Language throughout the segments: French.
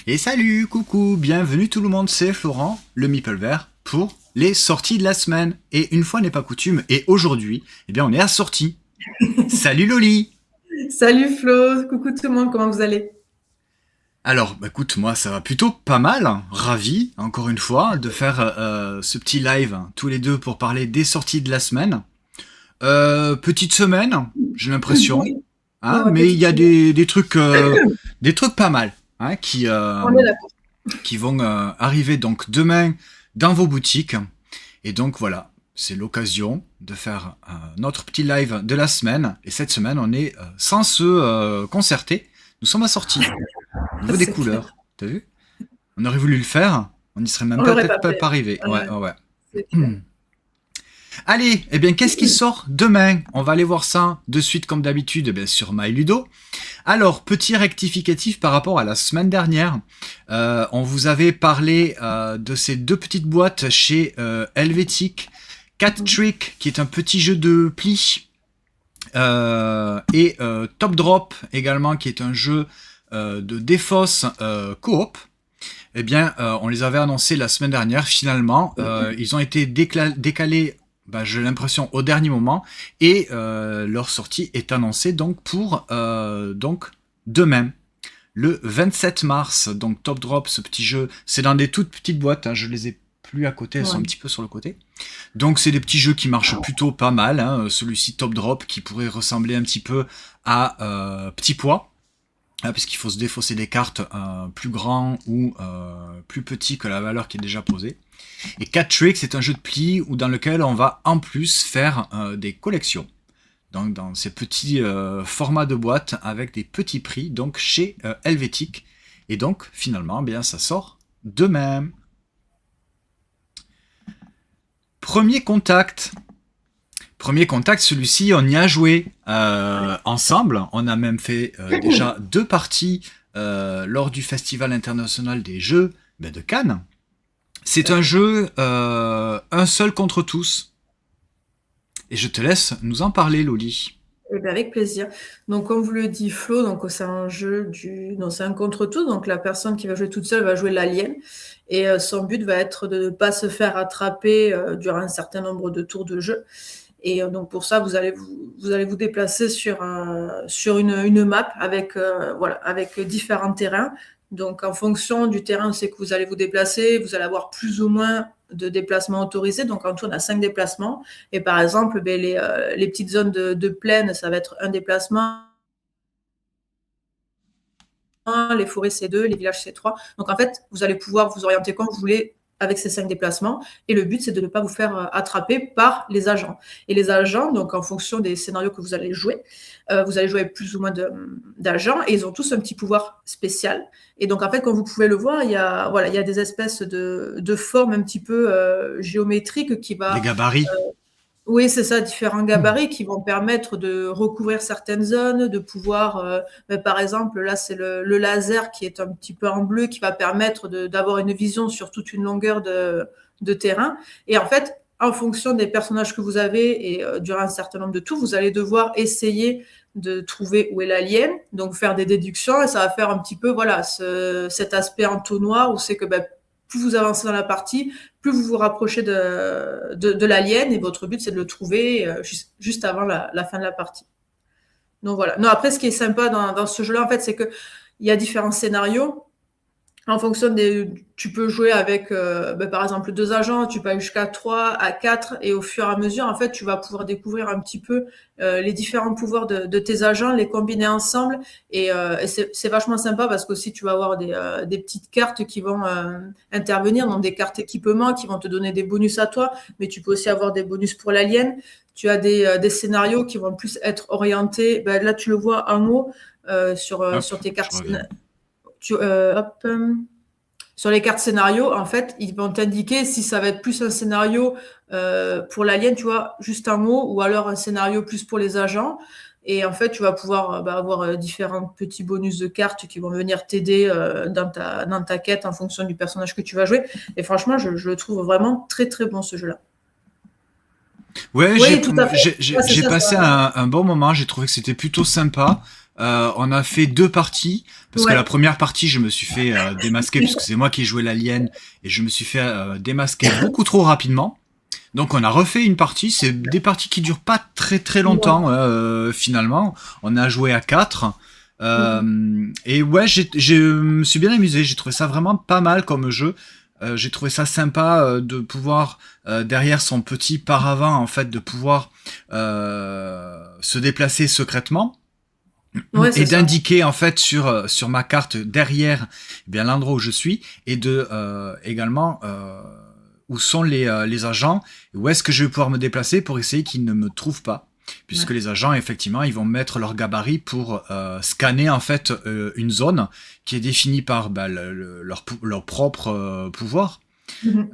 Et salut, coucou, bienvenue tout le monde, c'est Florent, le Meeple Vert, pour les sorties de la semaine. Et une fois n'est pas coutume, et aujourd'hui, eh bien on est à sortie. Salut Loli. Salut Flo, coucou tout le monde, comment vous allez? Alors, bah, écoute, moi ça va plutôt pas mal, hein. Ravi, encore une fois, de faire ce petit live, hein, tous les deux pour parler des sorties de la semaine. Petite semaine, j'ai l'impression, Oui, ouais, hein, ouais, mais il petite y a semaine. des trucs pas mal, hein, On est d'accord. qui vont arriver donc demain dans vos boutiques. Et donc voilà, c'est l'occasion de faire notre petit live de la semaine. Et cette semaine, on est sans se concerter. Nous sommes assortis au niveau des C'est clair. couleurs. T'as vu? On aurait voulu le faire, on n'y serait même On pas l'aurait peut-être pas pas fait. arrivé. Ouais, Ouais, ouais, c'est ouais. clair. Allez, eh bien, qu'est-ce qui sort demain? On va aller voir ça de suite, comme d'habitude, eh bien, sur MyLudo. Alors, petit rectificatif par rapport à la semaine dernière. On vous avait parlé de ces deux petites boîtes chez Helvétique. Cat Trick, qui est un petit jeu de pli, et Top Drop également, qui est un jeu de défausse coop. Eh bien, on les avait annoncés la semaine dernière. Finalement, ils ont été décalés, bah, j'ai l'impression, au dernier moment, et leur sortie est annoncée donc pour donc demain, le 27 mars. Donc Top Drop, ce petit jeu, c'est dans des toutes petites boîtes. Hein, je les ai plus à côté, elles sont un Ouais. petit peu sur le côté. Donc c'est des petits jeux qui marchent plutôt pas mal. Hein. Celui-ci Top Drop qui pourrait ressembler un petit peu à Petit Pois. Puisqu'il faut se défausser des cartes plus grands ou plus petits que la valeur qui est déjà posée. Et Cat Trick, c'est un jeu de pli où dans lequel on va en plus faire des collections. Donc dans ces petits formats de boîte avec des petits prix, donc chez Helvétique. Et donc finalement, eh bien ça sort demain. Premier contact. Premier contact, celui-ci, on y a joué ensemble. On a même fait déjà deux parties lors du Festival international des jeux de Cannes. C'est un jeu un seul contre tous. Et je te laisse nous en parler, Loli. Eh bien, avec plaisir. Donc, comme vous le dit Flo, donc c'est un jeu donc c'est un contre tout. Donc, la personne qui va jouer toute seule va jouer l'alien. Et son but va être de ne pas se faire attraper durant un certain nombre de tours de jeu. Et donc pour ça, vous allez vous déplacer sur une map avec, voilà, avec différents terrains. Donc en fonction du terrain, c'est que vous allez vous déplacer, vous allez avoir plus ou moins de déplacements autorisés. Donc en tout, on a 5 déplacements. Et par exemple, ben, les petites zones de plaine, ça va être un déplacement. Les forêts C2, les villages C3. Donc en fait, vous allez pouvoir vous orienter comme vous voulez avec ces 5 déplacements. Et le but, c'est de ne pas vous faire attraper par les agents. Et les agents, donc en fonction des scénarios que vous allez jouer plus ou moins d'agents et ils ont tous un petit pouvoir spécial. Et donc en fait, comme vous pouvez le voir, il y a des espèces de formes un petit peu géométriques qui Les va gabarits. oui, c'est ça, différents gabarits qui vont permettre de recouvrir certaines zones, de pouvoir, par exemple, là, c'est le laser qui est un petit peu en bleu, qui va permettre d'avoir une vision sur toute une longueur de terrain. Et en fait, en fonction des personnages que vous avez et durant un certain nombre de tours, vous allez devoir essayer de trouver où est l'alien, donc faire des déductions, et ça va faire un petit peu, voilà, cet aspect entonnoir où c'est que ben, plus vous avancez dans la partie, plus vous vous rapprochez de l'alien et votre but c'est de le trouver juste avant la fin de la partie. Donc voilà. Non, après, ce qui est sympa dans ce jeu-là, en fait, c'est qu'il y a différents scénarios en fonction des. Tu peux jouer avec, par exemple, 2 agents, tu peux aller jusqu'à 3 à 4, et au fur et à mesure, en fait, tu vas pouvoir découvrir un petit peu les différents pouvoirs de tes agents, les combiner ensemble, et c'est vachement sympa parce qu'aussi tu vas avoir des petites cartes qui vont intervenir, donc des cartes équipement qui vont te donner des bonus à toi, mais tu peux aussi avoir des bonus pour l'alien. Tu as des scénarios qui vont plus être orientés, ben, là tu le vois en haut Hop, sur tes je cartes reviens. hop, sur les cartes scénario, en fait, ils vont t'indiquer si ça va être plus un scénario pour l'alien, tu vois, juste un mot, ou alors un scénario plus pour les agents. Et en fait, tu vas pouvoir avoir différents petits bonus de cartes qui vont venir t'aider dans ta quête en fonction du personnage que tu vas jouer. Et franchement, je le trouve vraiment très très bon ce jeu-là. Ouais, Oui, tout à fait. Ouais, c'est j'ai ça. passé un bon moment, j'ai trouvé que c'était plutôt sympa. On a fait 2 parties, parce que Ouais. la première partie, je me suis fait démasquer, puisque c'est moi qui ai joué l'alien, et je me suis fait démasquer beaucoup trop rapidement. Donc on a refait une partie, c'est des parties qui durent pas très très longtemps finalement. On a joué à 4. Mhm. Et ouais, je me suis bien amusé, j'ai trouvé ça vraiment pas mal comme jeu. J'ai trouvé ça sympa de pouvoir, derrière son petit paravent, en fait, de pouvoir se déplacer secrètement Ouais, et c'est ça. d'indiquer en fait sur ma carte derrière eh bien l'endroit où je suis et de également où sont les agents, où est-ce que je vais pouvoir me déplacer pour essayer qu'ils ne me trouvent pas. Ouais. Puisque les agents, effectivement, ils vont mettre leur gabarit pour scanner en fait une zone qui est définie par bah, leur propre pouvoir. Mhm.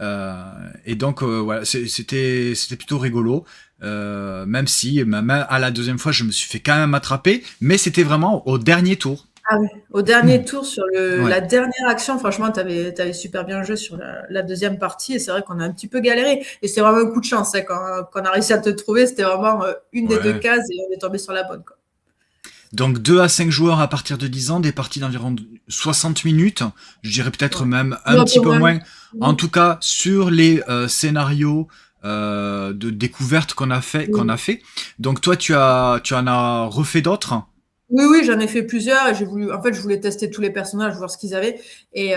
Et donc voilà, c'était plutôt rigolo. Même si même à la deuxième fois, je me suis fait quand même attraper, mais c'était vraiment au dernier tour. Ah oui, au dernier tour sur Ouais. la dernière action, franchement, t'avais super bien joué sur la deuxième partie et c'est vrai qu'on a un petit peu galéré. Et c'est vraiment un coup de chance hein, quand on a réussi à te trouver, c'était vraiment une des deux Ouais. cases et on est tombé sur la bonne. Quoi. Donc 2 à 5 joueurs à partir de 10 ans, des parties d'environ 60 minutes, je dirais peut-être Ouais. même un Un petit peu peu moins. moins. En Mhm. tout cas, sur les scénarios de découverte qu'on a Oui. fait. Donc toi, tu en as refait d'autres. Oui, oui, j'en ai fait plusieurs et en fait, je voulais tester tous les personnages, voir ce qu'ils avaient. Et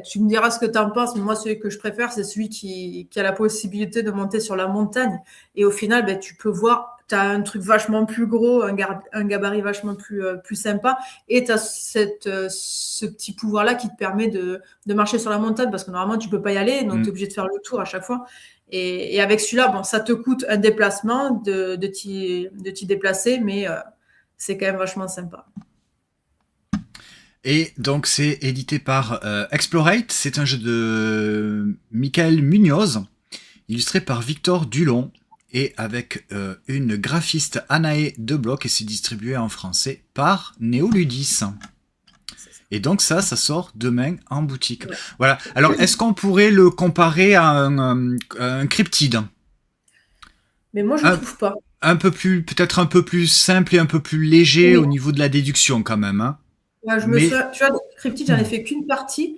tu me diras ce que tu en penses, mais moi, celui que je préfère, c'est celui qui a la possibilité de monter sur la montagne. Et au final, ben, tu peux voir, tu as un truc vachement plus gros, un gabarit vachement plus sympa. Et tu as ce petit pouvoir-là qui te permet de marcher sur la montagne parce que normalement, tu peux pas y aller, donc tu es Mm. obligé de faire le tour à chaque fois. Et avec celui-là, bon, ça te coûte un déplacement de t'y déplacer, mais c'est quand même vachement sympa. Et donc c'est édité par Explorate, c'est un jeu de Michael Munoz, illustré par Victor Dulon et avec une graphiste Anaé Debloc et c'est distribué en français par Néoludis. C'est ça. Et donc ça sort demain en boutique. Ouais. Voilà. Alors est-ce qu'on pourrait le comparer à un cryptide Mais moi, je un, trouve pas. un peu plus, peut-être un peu plus simple et un peu plus léger Oui. au niveau de la déduction quand même. Hein. Ouais, je me Mais souviens, tu vois, Cryptid, j'en ai fait qu'une partie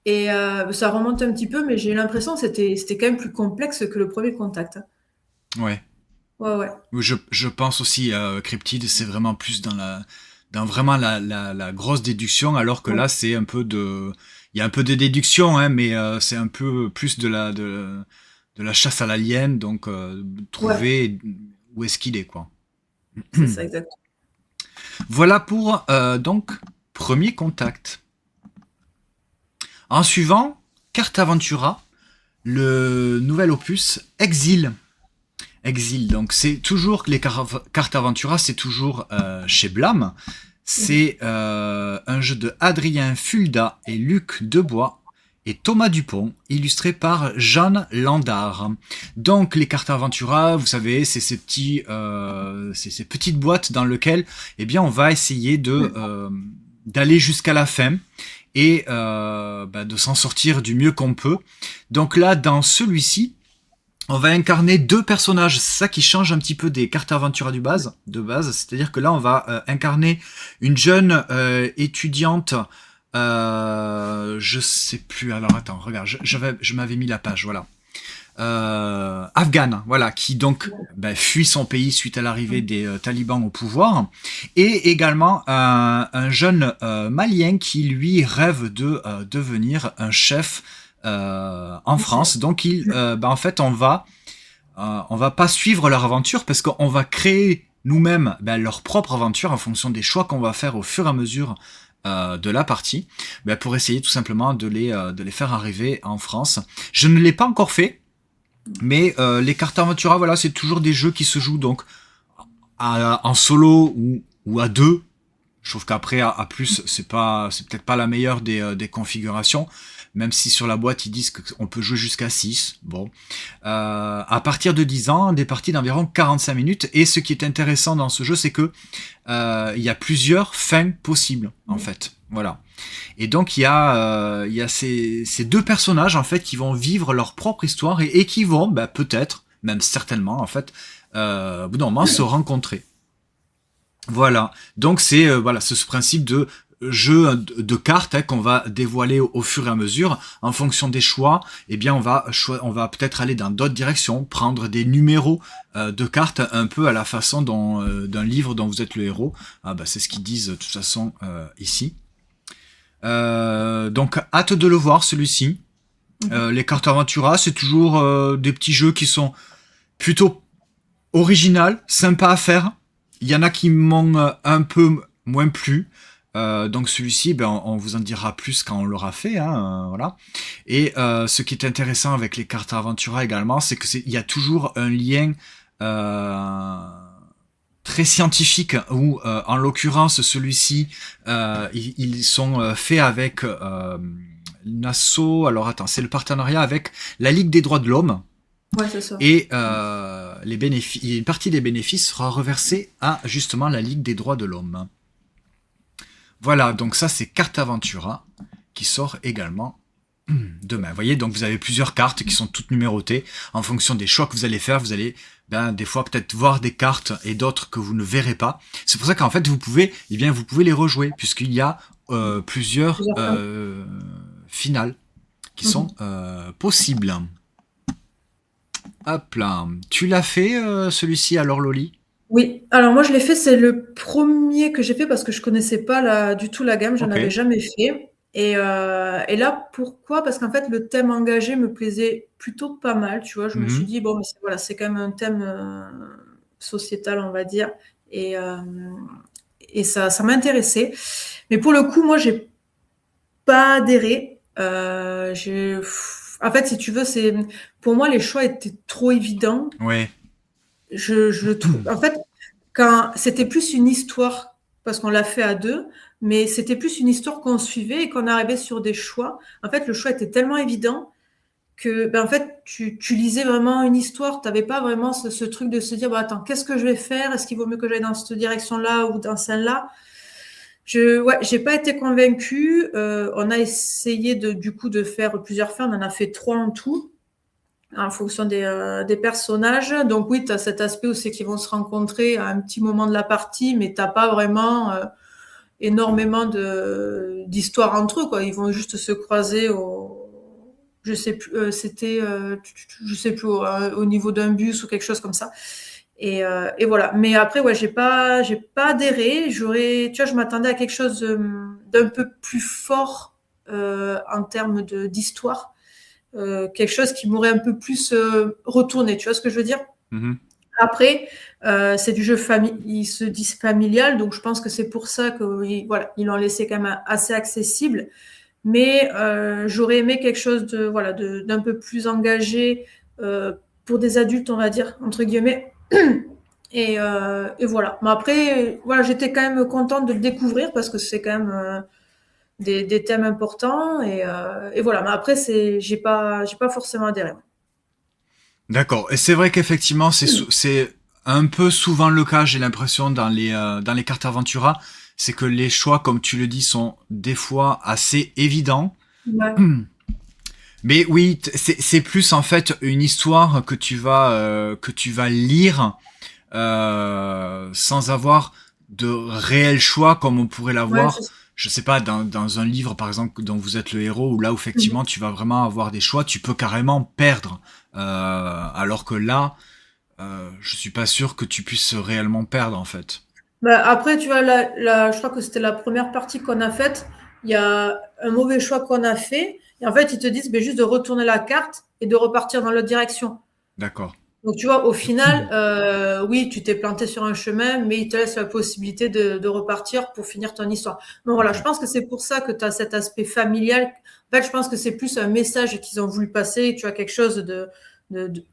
et ça remonte un petit peu, mais j'ai eu l'impression que c'était quand même plus complexe que le premier contact. Hein. ouais. Ouais, ouais. Je pense aussi Cryptid, c'est vraiment plus dans vraiment la grosse déduction, alors que Ouais, là c'est un peu il y a un peu de déduction, hein, mais c'est un peu plus de la chasse à l'alien, donc ouais, trouver où est-ce qu'il est quoi. c'est ça, exact. Voilà pour donc premier contact. En suivant, Carte Aventura, le nouvel opus Exil. Exil. Donc c'est toujours les cartes Aventura, c'est toujours chez Blam. Mhm. C'est un jeu de Adrien Fulda et Luc Debois et Thomas Dupont, illustré par Jeanne Landard. Donc les cartes Aventura, vous savez, c'est ces petites boîtes dans lesquelles, eh bien, on va essayer d'aller jusqu'à la fin et de s'en sortir du mieux qu'on peut. Donc là, dans celui-ci, on va incarner 2 personnages, c'est ça qui change un petit peu des cartes Aventura de base, c'est-à-dire que là on va incarner une jeune étudiante, je sais plus, alors attends, regarde, je m'avais mis la page, voilà. Afghane, voilà, qui donc fuit son pays suite à l'arrivée des talibans au pouvoir, et également un jeune malien qui lui rêve de devenir un chef en France. Donc en fait, on va pas suivre leur aventure parce qu'on va créer nous-mêmes leur propre aventure en fonction des choix qu'on va faire au fur et à mesure de la partie, pour essayer tout simplement de les faire arriver en France. Je ne l'ai pas encore fait, mais les cartes Aventura, voilà, c'est toujours des jeux qui se jouent donc en solo ou à 2. Je trouve qu'après, à plus, c'est peut-être pas la meilleure des configurations, même si sur la boîte, ils disent qu'on peut jouer jusqu'à 6. Bon. À partir de 10 ans, des parties d'environ 45 minutes. Et ce qui est intéressant dans ce jeu, c'est que il y a plusieurs fins possibles, en fait. Voilà. Et donc, il y a ces 2 personnages, en fait, qui vont vivre leur propre histoire et qui vont, peut-être, même certainement, en fait, au bout d'un moment, se rencontrer. Voilà. Donc c'est voilà, c'est ce principe de jeu de cartes hein, qu'on va dévoiler au fur et à mesure. En fonction des choix, eh bien on va peut-être aller dans d'autres directions, prendre des numéros de cartes un peu à la façon d'un livre dont vous êtes le héros. Ah bah c'est ce qu'ils disent de toute façon ici. Donc hâte de le voir celui-ci. Les cartes Aventura, c'est toujours des petits jeux qui sont plutôt original, sympa à faire. Il y en a qui m'ont un peu moins plu. Donc celui-ci, ben, on vous en dira plus quand on l'aura fait, hein, voilà. Et ce qui est intéressant avec les cartes Aventura également, c'est que il y a toujours un lien très scientifique où, en l'occurrence, celui-ci, ils sont faits avec une asso. Alors attends, c'est le partenariat avec la Ligue des droits de l'homme. Ouais, c'est ça. Et les bénéfices, une partie des bénéfices sera reversée à justement la Ligue des droits de l'homme. Voilà, donc ça c'est Carte Aventura qui sort également demain. Vous voyez, donc vous avez plusieurs cartes qui sont toutes numérotées. En fonction des choix que vous allez faire, vous allez des fois peut-être voir des cartes et d'autres que vous ne verrez pas. C'est pour ça qu'en fait vous pouvez les rejouer puisqu'il y a plusieurs Plusieurs fois. finales qui sont possibles. Hop là. Tu l'as fait celui-ci alors Loli? Oui, alors moi je l'ai fait, c'est le premier que j'ai fait parce que je connaissais pas du tout la gamme, j'en Ok. avais jamais fait. Et là, pourquoi? Parce qu'en fait, le thème engagé me plaisait plutôt pas mal, tu vois. Je me suis Mhm. dit, bon, mais voilà, c'est quand même un thème sociétal, on va dire. Et, euh, et ça m'intéressait. Mais pour le coup, moi, j'ai pas adhéré. En fait, si tu veux, pour moi, les choix étaient trop évidents. Ouais. Je trouve, en fait, quand c'était plus une histoire, parce qu'on l'a fait à deux, mais c'était plus une histoire qu'on suivait et qu'on arrivait sur des choix. En fait, le choix était tellement évident que, ben, en fait, tu lisais vraiment une histoire. Tu n'avais pas vraiment ce truc de se dire, bah, attends, qu'est-ce que je vais faire? Est-ce qu'il vaut mieux que j'aille dans cette direction-là ou dans celle-là? Ouais, j'ai pas été convaincue. On a essayé du coup, de faire plusieurs fins. On en a fait 3 en tout en fonction des personnages. Donc oui, tu as cet aspect où c'est qu'ils vont se rencontrer à un petit moment de la partie, mais t'as pas vraiment énormément d'histoires entre eux, quoi. Ils vont juste se croiser je sais plus, je sais plus, au niveau d'un bus ou quelque chose comme ça. Et voilà. Mais après, ouais, j'ai pas adhéré. Tu vois, je m'attendais à quelque chose d'un peu plus fort en termes d'histoire, quelque chose qui m'aurait un peu plus retourné. Tu vois ce que je veux dire? Mhm. Après, c'est du jeu ils se disent familial, donc je pense que c'est pour ça que voilà, ils l'ont laissé quand même assez accessible. Mais j'aurais aimé quelque chose d'un peu plus engagé pour des adultes, on va dire entre guillemets. Et voilà. Mais après, voilà, j'étais quand même contente de le découvrir parce que c'est quand même des thèmes importants et voilà. Mais après, j'ai pas forcément adhéré. D'accord. Et c'est vrai qu'effectivement, c'est un peu souvent le cas, j'ai l'impression, dans les cartes Aventura. C'est que les choix, comme tu le dis, sont des fois assez évidents. Ouais, Mais oui, c'est plus en fait une histoire que tu vas lire sans avoir de réel choix comme on pourrait ouais, l'avoir, c'est ça. je sais pas, dans un livre par exemple dont vous êtes le héros, où là où Mhm. effectivement tu vas vraiment avoir des choix, tu peux carrément perdre. Alors que là, je suis pas sûr que tu puisses réellement perdre en fait. Bah, après, tu vois, je crois que c'était la première partie qu'on a faite. Il y a un mauvais choix qu'on a fait. Et en fait, ils te disent ben, juste de retourner la carte et de repartir dans l'autre direction. D'accord. Donc, tu vois, au final, oui, tu t'es planté sur un chemin, mais ils te laissent la possibilité de repartir pour finir ton histoire. Donc, voilà, je Ok. pense que c'est pour ça que tu as cet aspect familial. En fait, je pense que c'est plus un message qu'ils ont voulu passer, tu as quelque chose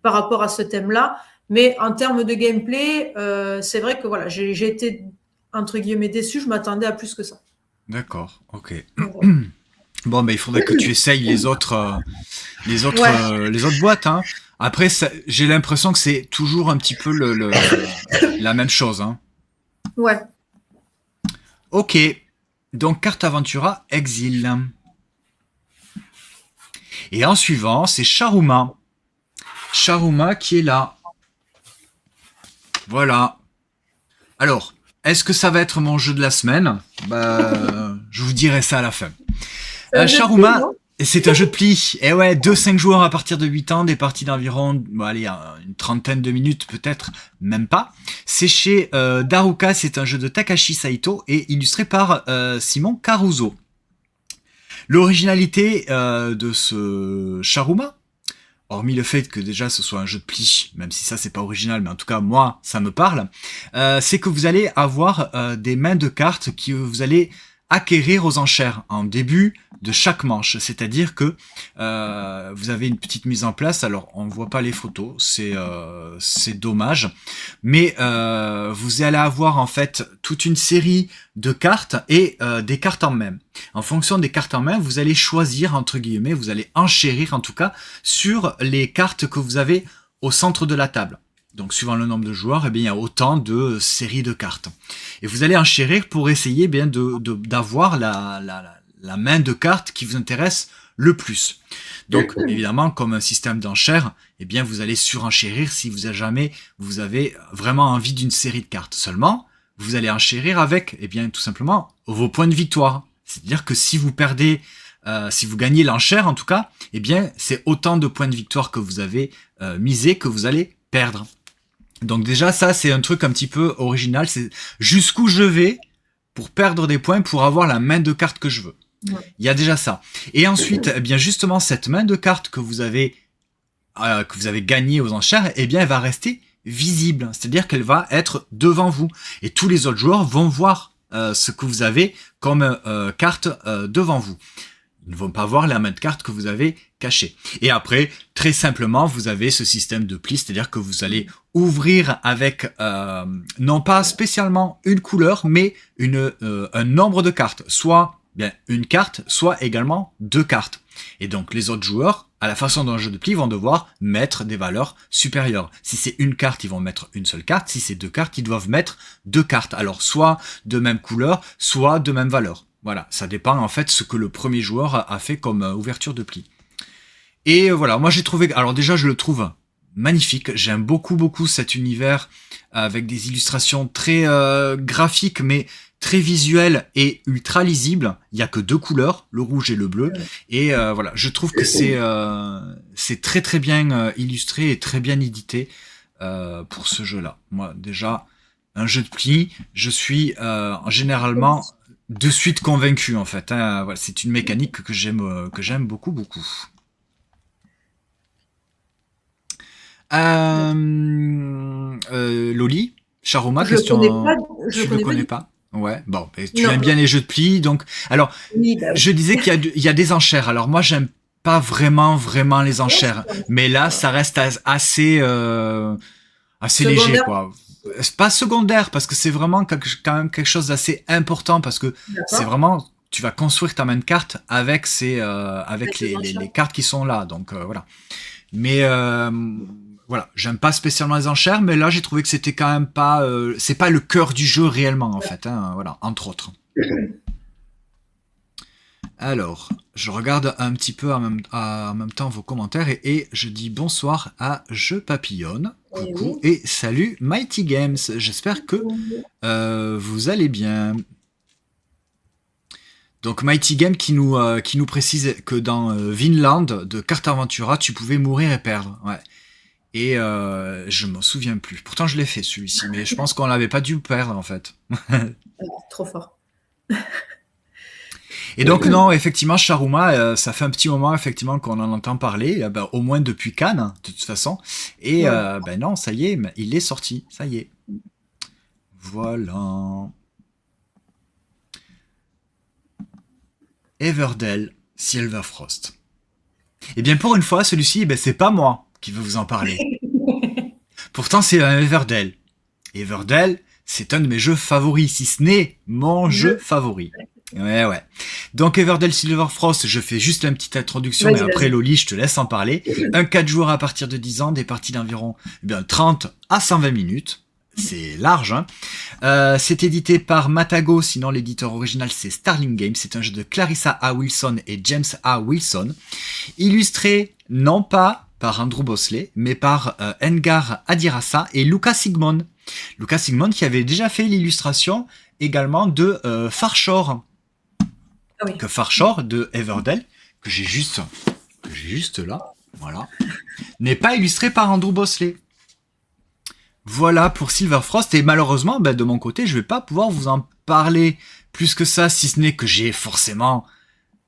par rapport à ce thème-là. Mais en termes de gameplay, c'est vrai que voilà, j'ai été, entre guillemets, déçu. Je m'attendais à plus que ça. D'accord. Ok. Donc, voilà. Bon, ben il faudrait que tu essayes Ouais, les autres boîtes. Hein. Après, j'ai l'impression que c'est toujours un petit peu la même chose. Hein. ouais. Ok. Donc, Carte Aventura Exil. Et en suivant, c'est Charuma. Charuma qui est là. Voilà. Alors, est-ce que ça va être mon jeu de la semaine? Je vous dirai ça à la fin. Sharuma, c'est un jeu de pli. Et ouais, 2-5 joueurs à partir de 8 ans, des parties d'environ, une trentaine de minutes peut-être, même pas. C'est chez Daruka, c'est un jeu de Takashi Saito et illustré par Simon Caruso. L'originalité de ce Sharuma, hormis le fait que déjà ce soit un jeu de pli, même si ça c'est pas original, mais en tout cas moi ça me parle, c'est que vous allez avoir des mains de cartes que vous allez acquérir aux enchères en début de chaque manche, c'est-à-dire que vous avez une petite mise en place. Alors on voit pas les photos, c'est dommage, mais vous allez avoir en fait toute une série de cartes et des cartes en main. En fonction des cartes en main, vous allez choisir entre guillemets, vous allez enchérir en tout cas sur les cartes que vous avez au centre de la table. Donc, suivant le nombre de joueurs, il y a autant de séries de cartes. Et vous allez enchérir pour essayer d'avoir la main de cartes qui vous intéresse le plus. Donc, évidemment, comme un système d'enchères, vous allez surenchérir si vous avez vraiment envie d'une série de cartes. Seulement, vous allez enchérir avec, tout simplement, vos points de victoire. C'est-à-dire que si vous perdez, si vous gagnez l'enchère, en tout cas, c'est autant de points de victoire que vous avez misé que vous allez perdre. Donc déjà, ça, c'est un truc un petit peu original. C'est jusqu'où je vais pour perdre des points pour avoir la main de carte que je veux. Ouais. Il y a déjà ça. Et ensuite, justement, cette main de carte que vous avez gagnée aux enchères, elle va rester visible. C'est-à-dire qu'elle va être devant vous. Et tous les autres joueurs vont voir ce que vous avez comme carte devant vous. Ils ne vont pas voir la main de carte que vous avez cachée. Et après, très simplement, vous avez ce système de pli, c'est-à-dire que vous allez ouvrir avec, non pas spécialement une couleur, mais un nombre de cartes. Soit une carte, soit également 2 cartes. Et donc, les autres joueurs, à la façon d'un jeu de pli, vont devoir mettre des valeurs supérieures. Si c'est une carte, ils vont mettre une seule carte. Si c'est 2 cartes, ils doivent mettre 2 cartes. Alors, soit de même couleur, soit de même valeur. Voilà, ça dépend en fait ce que le premier joueur a fait comme ouverture de pli. Et voilà, moi j'ai trouvé... Alors déjà, je le trouve magnifique. J'aime beaucoup cet univers avec des illustrations très graphiques, mais très visuelles et ultra lisibles. Il n'y a que 2 couleurs, le rouge et le bleu. Et voilà, je trouve que c'est très bien illustré et très bien édité pour ce jeu-là. Moi, déjà, un jeu de pli, je suis généralement... de suite convaincu en fait. Voilà, c'est une mécanique que j'aime beaucoup. Loli, Sharuma, question. Tu le connais pas? Ouais. Bon, tu aimes bien les jeux de pli, donc. Alors, oui, je disais qu'il y a des enchères. Alors moi, j'aime pas vraiment les enchères, mais là, ça reste assez léger, quoi. C'est pas secondaire parce que c'est vraiment quand même quelque chose d'assez important parce que c'est vraiment tu vas construire ta main de carte avec les cartes qui sont là, donc voilà. Mais voilà, j'aime pas spécialement les enchères, mais là j'ai trouvé que c'était quand même pas c'est pas le cœur du jeu réellement en fait, voilà, entre autres. Alors, je regarde un petit peu en même temps vos commentaires et je dis bonsoir à Je Papillonne. Coucou et salut Mighty Games. J'espère que vous allez bien. Donc Mighty Games qui nous précise que dans Vinland de Cartaventura, tu pouvais mourir et perdre. Ouais. Et je m'en souviens plus. Pourtant je l'ai fait celui-ci, mais je pense qu'on l'avait pas dû perdre en fait. Trop fort. Et donc non, effectivement, Sharuma, ça fait un petit moment effectivement qu'on en entend parler, au moins depuis Cannes, de toute façon. Et non, ça y est, il est sorti, ça y est. Voilà. Everdell Silverfrost. Et bien pour une fois, celui-ci, c'est pas moi qui veux vous en parler. Pourtant, c'est un Everdell. Everdell, c'est un de mes jeux favoris, si ce n'est mon jeu favori. Ouais. Donc Everdell Silverfrost, je fais juste une petite introduction, mais après Loli, je te laisse en parler. Un 4 joueurs à partir de 10 ans, des parties d'environ 30 à 120 minutes. C'est large, hein. C'est édité par Matago, sinon l'éditeur original c'est Starling Games. C'est un jeu de Clarissa A. Wilson et James A. Wilson. Illustré, non pas par Andrew Bosley, mais par Engar Adirasa et Lucas Sigmund. Lucas Sigmund qui avait déjà fait l'illustration également de Farshore. Ah oui. Que Farshore de Everdell, que j'ai juste là, voilà, n'est pas illustré par Andrew Bosley. Voilà pour Silverfrost, et malheureusement, de mon côté, je vais pas pouvoir vous en parler plus que ça, si ce n'est que j'ai forcément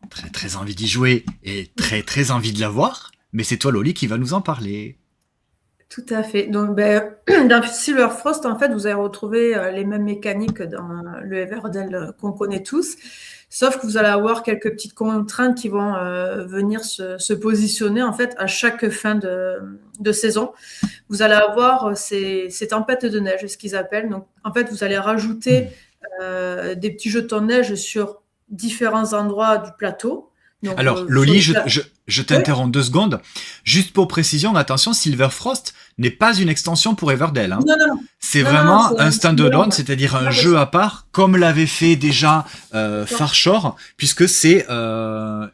très très envie d'y jouer et très très envie de l'avoir, mais c'est toi Loli qui va nous en parler. Tout à fait. Donc, dans Silverfrost, en fait, vous allez retrouver les mêmes mécaniques que dans le Everdell qu'on connaît tous, sauf que vous allez avoir quelques petites contraintes qui vont venir se positionner en fait à chaque fin de saison. Vous allez avoir ces tempêtes de neige, ce qu'ils appellent. Donc, en fait, vous allez rajouter des petits jetons de neige sur différents endroits du plateau. Donc, alors, Loli, je t'interromps 2 secondes. Juste pour précision, attention, Silverfrost n'est pas une extension pour Everdell. Hein. Non. C'est Non, vraiment c'est un stand-alone, ouais. c'est-à-dire un jeu à part, comme l'avait fait déjà Farshore, puisque c'est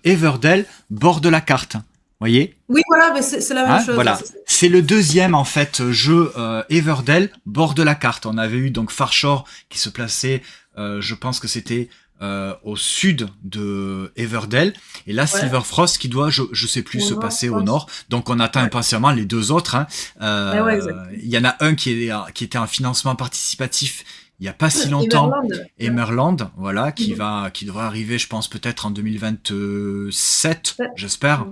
Everdell bord de la carte. Voyez ? Oui, voilà, mais c'est la même chose. Voilà. C'est le deuxième en fait jeu Everdell bord de la carte. On avait eu donc Farshore qui se plaçait, je pense que c'était au sud de Everdell, et là Silverfrost qui doit, je sais plus, se passer au nord. Donc on attend impatiemment les 2 autres. Hein. Il y en a un qui était un financement participatif il y a pas si longtemps, Emerland, voilà, qui devrait arriver, je pense peut-être en 2027, j'espère.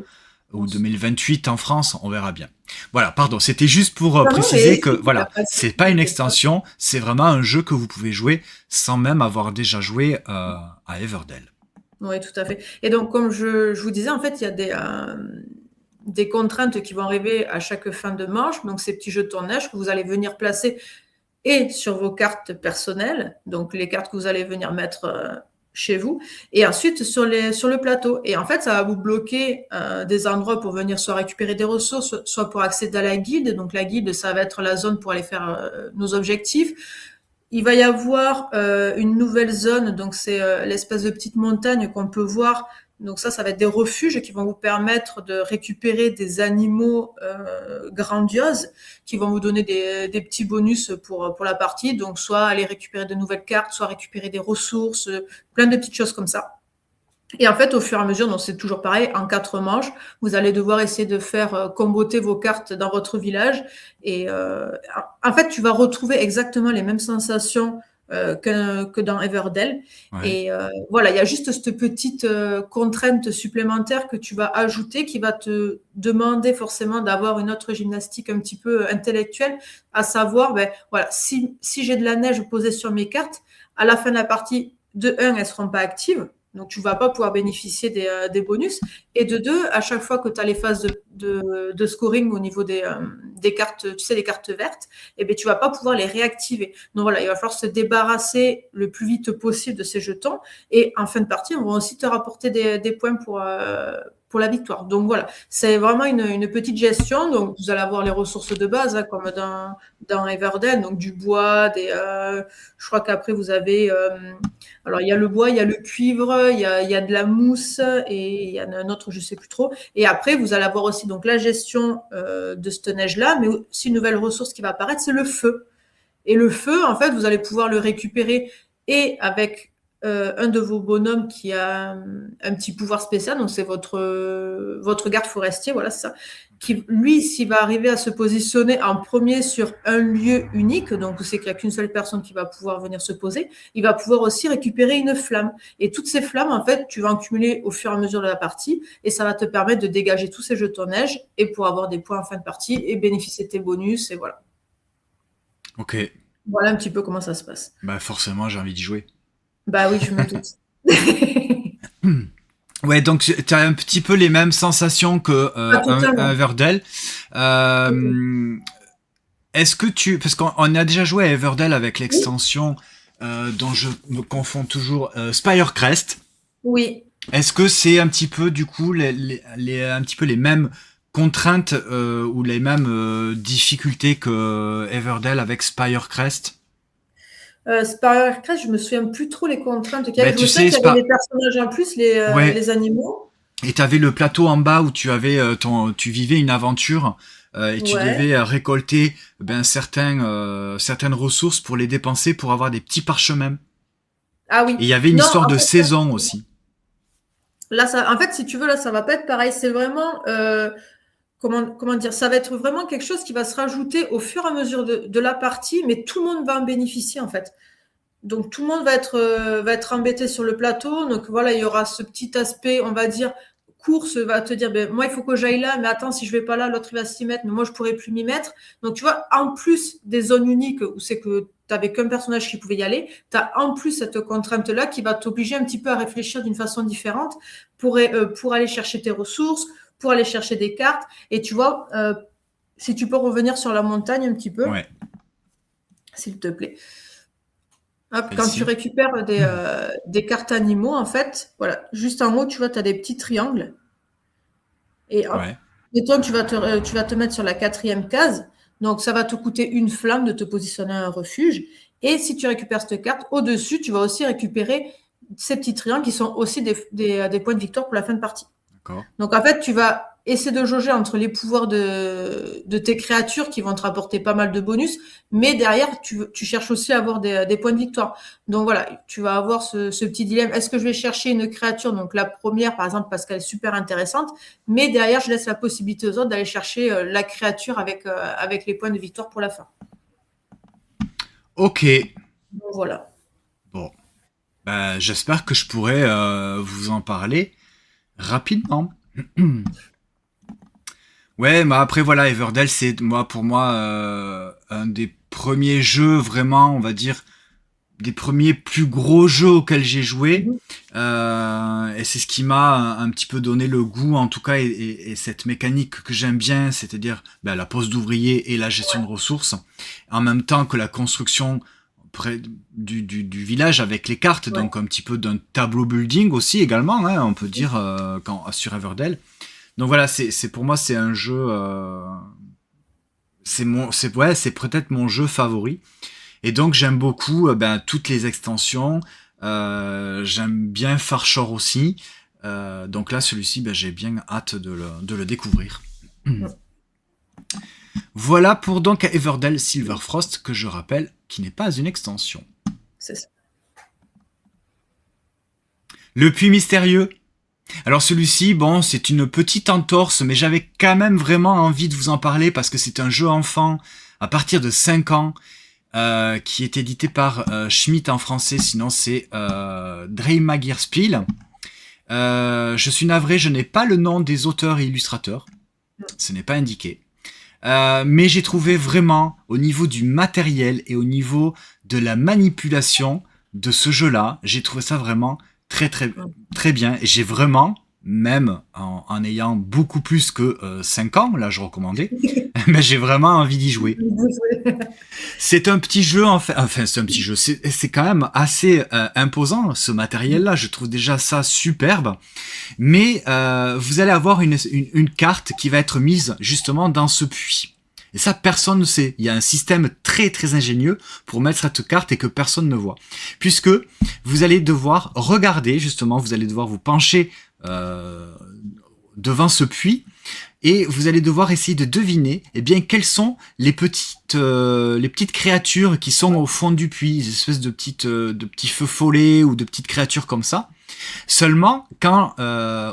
Ou 2028 en France, on verra bien. Voilà, pardon, c'était juste pour préciser que voilà, c'est pas une extension, c'est vraiment un jeu que vous pouvez jouer sans même avoir déjà joué à Everdell. Oui, tout à fait. Et donc, comme je vous disais, en fait, il y a des contraintes qui vont arriver à chaque fin de manche, donc ces petits jetons de neige que vous allez venir placer et sur vos cartes personnelles, donc les cartes que vous allez venir mettre chez vous, et ensuite sur le plateau. Et en fait, ça va vous bloquer des endroits pour venir soit récupérer des ressources, soit pour accéder à la guilde. Donc la guilde, ça va être la zone pour aller faire nos objectifs. Il va y avoir une nouvelle zone, donc c'est l'espèce de petite montagne qu'on peut voir. Donc ça va être des refuges qui vont vous permettre de récupérer des animaux grandioses, qui vont vous donner des petits bonus pour la partie. Donc soit aller récupérer de nouvelles cartes, soit récupérer des ressources, plein de petites choses comme ça. Et en fait, au fur et à mesure, donc c'est toujours pareil, en 4 manches, vous allez devoir essayer de faire comboter vos cartes dans votre village. Et en fait, tu vas retrouver exactement les mêmes sensations que dans Everdell. Ouais. Et voilà, il y a juste cette petite contrainte supplémentaire que tu vas ajouter qui va te demander forcément d'avoir une autre gymnastique un petit peu intellectuelle, à savoir, voilà, si j'ai de la neige posée sur mes cartes, à la fin de la partie, de 1, elles ne seront pas actives. Donc, tu ne vas pas pouvoir bénéficier des bonus. Et de 2, à chaque fois que tu as les phases de scoring au niveau des cartes, tu sais, les cartes vertes, tu ne vas pas pouvoir les réactiver. Donc, voilà, il va falloir se débarrasser le plus vite possible de ces jetons. Et en fin de partie, on va aussi te rapporter des points pour la victoire. Donc, voilà, c'est vraiment une petite gestion. Donc, vous allez avoir les ressources de base, hein, comme dans Everdell, donc du bois, je crois qu'après, vous avez... alors, il y a le bois, il y a le cuivre, il y a de la mousse et il y en a un autre, je ne sais plus trop. Et après, vous allez avoir aussi donc, la gestion de cette neige-là, mais aussi une nouvelle ressource qui va apparaître, c'est le feu. Et le feu, en fait, vous allez pouvoir le récupérer et avec un de vos bonhommes qui a un petit pouvoir spécial, donc c'est votre garde forestier, voilà, c'est ça. Qui, lui, s'il va arriver à se positionner en premier sur un lieu unique, donc c'est qu'il n'y a qu'une seule personne qui va pouvoir venir se poser, il va pouvoir aussi récupérer une flamme. Et toutes ces flammes, en fait, tu vas en cumuler au fur et à mesure de la partie, et ça va te permettre de dégager tous ces jetons de neige, et pour avoir des points en fin de partie, et bénéficier de tes bonus, et voilà. Ok. Voilà un petit peu comment ça se passe. Forcément, j'ai envie d'y jouer. Bah oui, je me doute. Ouais, donc tu as un petit peu les mêmes sensations que un Everdell. Est-ce que parce qu'on a déjà joué à Everdell avec l'extension dont je me confonds toujours, Spirecrest. Oui. Est-ce que c'est un petit peu du coup un petit peu les mêmes contraintes ou les mêmes difficultés que Everdell avec Spirecrest? Spirecrest, je me souviens plus trop les contraintes qu'il y avait. Je sais qu'il y avait les personnages en plus, les animaux. Et tu avais le plateau en bas où tu avais tu vivais une aventure et tu Ouais. devais récolter certaines ressources pour les dépenser pour avoir des petits parchemins. Ah oui. Et il y avait une Non, histoire en de fait, saison aussi. là, ça, en fait, si tu veux, là, ça va pas être pareil. C'est vraiment, comment dire, ça va être vraiment quelque chose qui va se rajouter au fur et à mesure de la partie, mais tout le monde va en bénéficier, en fait. Donc tout le monde va être embêté sur le plateau. Donc voilà, il y aura ce petit aspect, on va dire, course va te dire, ben, moi il faut que j'aille là, mais attends, si je vais pas là, l'autre il va s'y mettre, mais moi je pourrais plus m'y mettre. Donc tu vois, en plus des zones uniques où c'est que tu n'avais qu'un personnage qui pouvait y aller, tu as en plus cette contrainte-là qui va t'obliger un petit peu à réfléchir d'une façon différente pour aller chercher tes ressources, pour aller chercher des cartes. Et tu vois, si tu peux revenir sur la montagne un petit peu, Ouais, s'il te plaît. Hop, quand tu celle-ci. récupères des cartes animaux, en fait, voilà, juste en haut, tu vois, tu as des petits triangles. Et hop, Ouais. et toi, tu vas te mettre sur la quatrième case. Donc, ça va te coûter une flamme de te positionner à un refuge. Et si tu récupères cette carte, au-dessus, tu vas aussi récupérer ces petits triangles qui sont aussi des points de victoire pour la fin de partie. D'accord. Donc en fait, tu vas essayer de jauger entre les pouvoirs de tes créatures qui vont te rapporter pas mal de bonus, mais derrière, tu cherches aussi à avoir des points de victoire. Donc voilà, tu vas avoir ce petit dilemme. Est-ce que je vais chercher une créature, donc la première par exemple parce qu'elle est super intéressante, mais derrière, je laisse la possibilité aux autres d'aller chercher la créature avec les points de victoire pour la fin. Ok. Donc voilà. Bon. Ben, j'espère que je pourrai vous en parler rapidement. Ouais, mais après voilà, Everdell, c'est pour moi un des premiers jeux vraiment, on va dire, des premiers plus gros jeux auxquels j'ai joué. Mhm. Et c'est ce qui m'a un petit peu donné le goût, en tout cas, et cette mécanique que j'aime bien, c'est-à-dire ben, la pose d'ouvrier et la gestion de ressources, en même temps que la construction près du village avec les cartes, Ouais. donc un petit peu d'un tableau building aussi également, hein, on peut dire, sur Everdell. Donc voilà, c'est pour moi c'est un jeu, c'est peut-être mon jeu favori. Et donc j'aime beaucoup toutes les extensions. J'aime bien Farshore aussi. Donc là, celui-ci, j'ai bien hâte de le découvrir. Mhm. Voilà pour donc Everdell Silverfrost, que je rappelle, qui n'est pas une extension. C'est ça. Le puits mystérieux. Alors celui-ci, bon, c'est une petite entorse, mais j'avais quand même vraiment envie de vous en parler parce que c'est un jeu enfant à partir de 5 ans qui est édité par Schmidt en français, sinon c'est Dreimagirspiel. Je suis navré, je n'ai pas le nom des auteurs et illustrateurs, ce n'est pas indiqué. Mais j'ai trouvé vraiment, au niveau du matériel et au niveau de la manipulation de ce jeu-là, j'ai trouvé ça vraiment très très très bien. Et j'ai vraiment, même en ayant beaucoup plus que 5 ans, là je recommandais, mais j'ai vraiment envie d'y jouer. C'est un petit jeu, enfin c'est un petit jeu, c'est quand même assez imposant ce matériel-là, je trouve déjà ça superbe, mais vous allez avoir une carte qui va être mise justement dans ce puits. Et ça, personne ne sait. Il y a un système très très ingénieux pour mettre cette carte et que personne ne voit. Puisque vous allez devoir regarder, justement, vous allez devoir vous pencher devant ce puits et vous allez devoir essayer de deviner quelles sont les petites créatures qui sont au fond du puits, des espèces de petits feux follets ou de petites créatures comme ça. Seulement, quand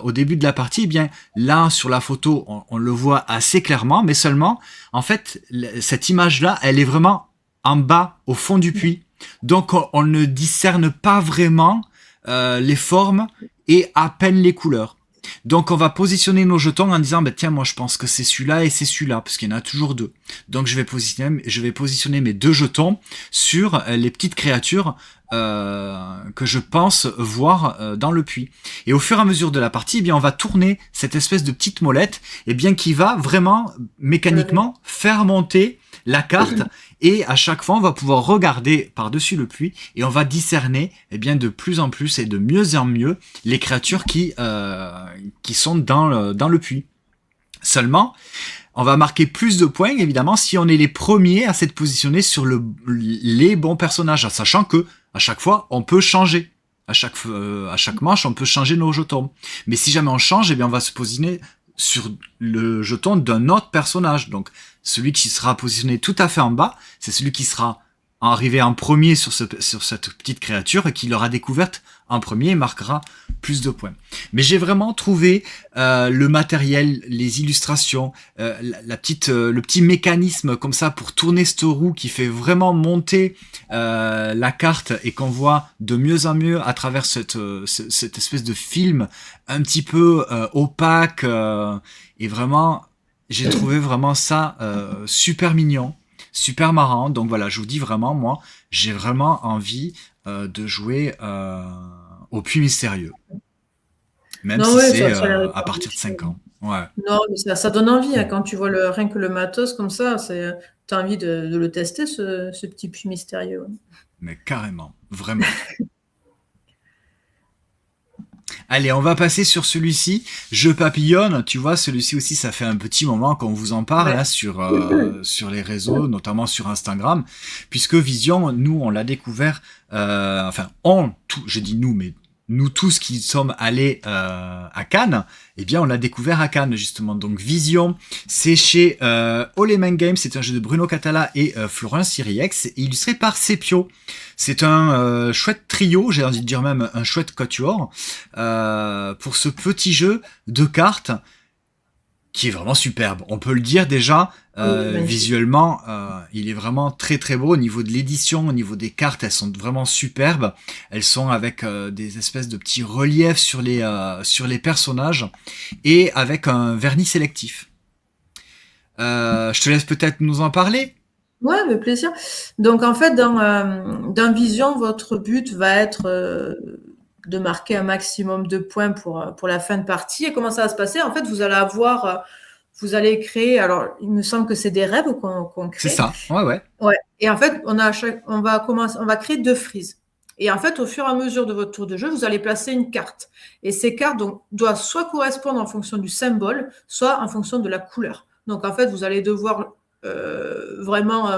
au début de la partie, là sur la photo, on le voit assez clairement, mais seulement, en fait, cette image-là, elle est vraiment en bas, au fond du puits. Donc, on ne discerne pas vraiment les formes et à peine les couleurs. Donc on va positionner nos jetons en disant tiens, moi je pense que c'est celui-là et c'est celui-là parce qu'il y en a toujours deux. Donc je vais positionner mes deux jetons sur les petites créatures que je pense voir dans le puits. Et au fur et à mesure de la partie, on va tourner cette espèce de petite molette qui va vraiment mécaniquement faire monter la carte et à chaque fois on va pouvoir regarder par-dessus le puits et on va discerner de plus en plus et de mieux en mieux les créatures qui sont dans le puits. Seulement, on va marquer plus de points évidemment si on est les premiers à s'être positionnés sur les bons personnages, sachant que à chaque fois on peut changer. à chaque manche, on peut changer nos jetons. Mais si jamais on change, eh bien, on va se positionner sur le jeton d'un autre personnage. Donc, celui qui sera positionné tout à fait en bas, c'est celui qui sera arrivé en premier sur cette petite créature et qui l'aura découverte en premier et marquera plus de points. Mais j'ai vraiment trouvé le matériel, les illustrations, le petit mécanisme comme ça pour tourner cette roue qui fait vraiment monter la carte et qu'on voit de mieux en mieux à travers cette espèce de film un petit peu opaque et vraiment j'ai trouvé vraiment ça super mignon, super marrant. Donc voilà, je vous dis vraiment, moi, j'ai vraiment envie de jouer au Puits Mystérieux. Même Non, si ouais, c'est ça a l'air à hyper partir de 5 ans. Ouais. Non, mais ça donne envie, hein, quand tu vois rien que le matos comme ça, t'as envie de le tester, ce petit puits mystérieux. Ouais. Mais carrément, vraiment. Allez, on va passer sur celui-ci. Je papillonne, tu vois, celui-ci aussi, ça fait un petit moment qu'on vous en parle Ouais. hein, sur les réseaux, notamment sur Instagram, puisque Vision, nous, on l'a découvert, je dis nous, mais nous tous qui sommes allés à Cannes, eh bien, on l'a découvert à Cannes, justement. Donc, Vision, c'est chez All Games, c'est un jeu de Bruno Catala et Florent Siriex, illustré par Sepio. C'est un chouette trio, j'ai envie de dire même un chouette quatuor, pour ce petit jeu de cartes qui est vraiment superbe. On peut le dire déjà, visuellement, il est vraiment très très beau au niveau de l'édition, au niveau des cartes, elles sont vraiment superbes. Elles sont avec des espèces de petits reliefs sur les personnages et avec un vernis sélectif. Je te laisse peut-être nous en parler. Ouais, avec plaisir. Donc, en fait, dans Vision, votre but va être de marquer un maximum de points pour la fin de partie. Et comment ça va se passer? En fait, vous allez créer, alors, il me semble que c'est des rêves qu'on crée. C'est ça, ouais. Ouais. Et en fait, on va créer 2 frises. Et en fait, au fur et à mesure de votre tour de jeu, vous allez placer une carte. Et ces cartes doivent soit correspondre en fonction du symbole, soit en fonction de la couleur. Donc, en fait, vous allez devoir vraiment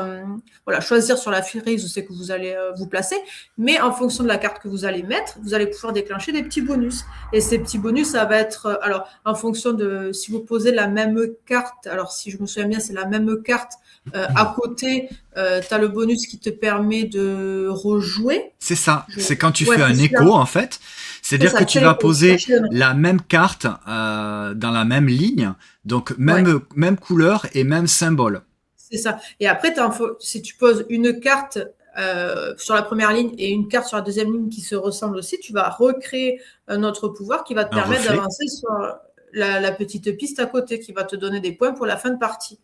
choisir sur la frise où c'est que vous allez vous placer, mais en fonction de la carte que vous allez mettre, vous allez pouvoir déclencher des petits bonus. Et ces petits bonus, ça va être alors en fonction de si vous posez la même carte, alors si je me souviens bien, c'est la même carte à côté, tu as le bonus qui te permet de rejouer. C'est ça, c'est quand tu fais un c'est écho ça. en fait, c'est-à-dire que tu vas poser la même carte dans la même ligne, donc même couleur et même symbole. C'est ça. Et après, si tu poses une carte sur la première ligne et une carte sur la deuxième ligne qui se ressemblent aussi, tu vas recréer un autre pouvoir qui va te permettre d'avancer sur la petite piste à côté, qui va te donner des points pour la fin de partie.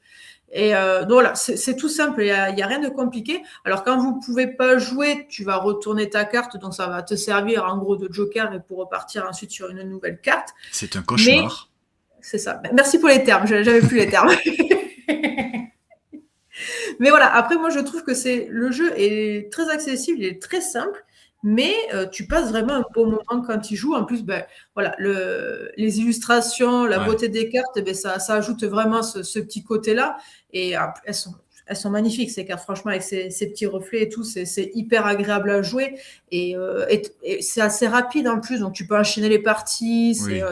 Et donc voilà, c'est tout simple, il y a rien de compliqué. Alors quand vous pouvez pas jouer, tu vas retourner ta carte, donc ça va te servir en gros de joker et pour repartir ensuite sur une nouvelle carte. C'est un cauchemar. C'est ça. Merci pour les termes, j'avais plus les termes. Mais voilà, après moi je trouve que le jeu est très accessible, il est très simple, mais tu passes vraiment un bon moment quand tu joues. En plus, voilà, les illustrations, la beauté des cartes, ça ajoute vraiment ce petit côté-là. Et elles sont magnifiques, ces cartes, franchement, avec ces petits reflets et tout, c'est hyper agréable à jouer. Et c'est assez rapide en plus, donc tu peux enchaîner les parties, c'est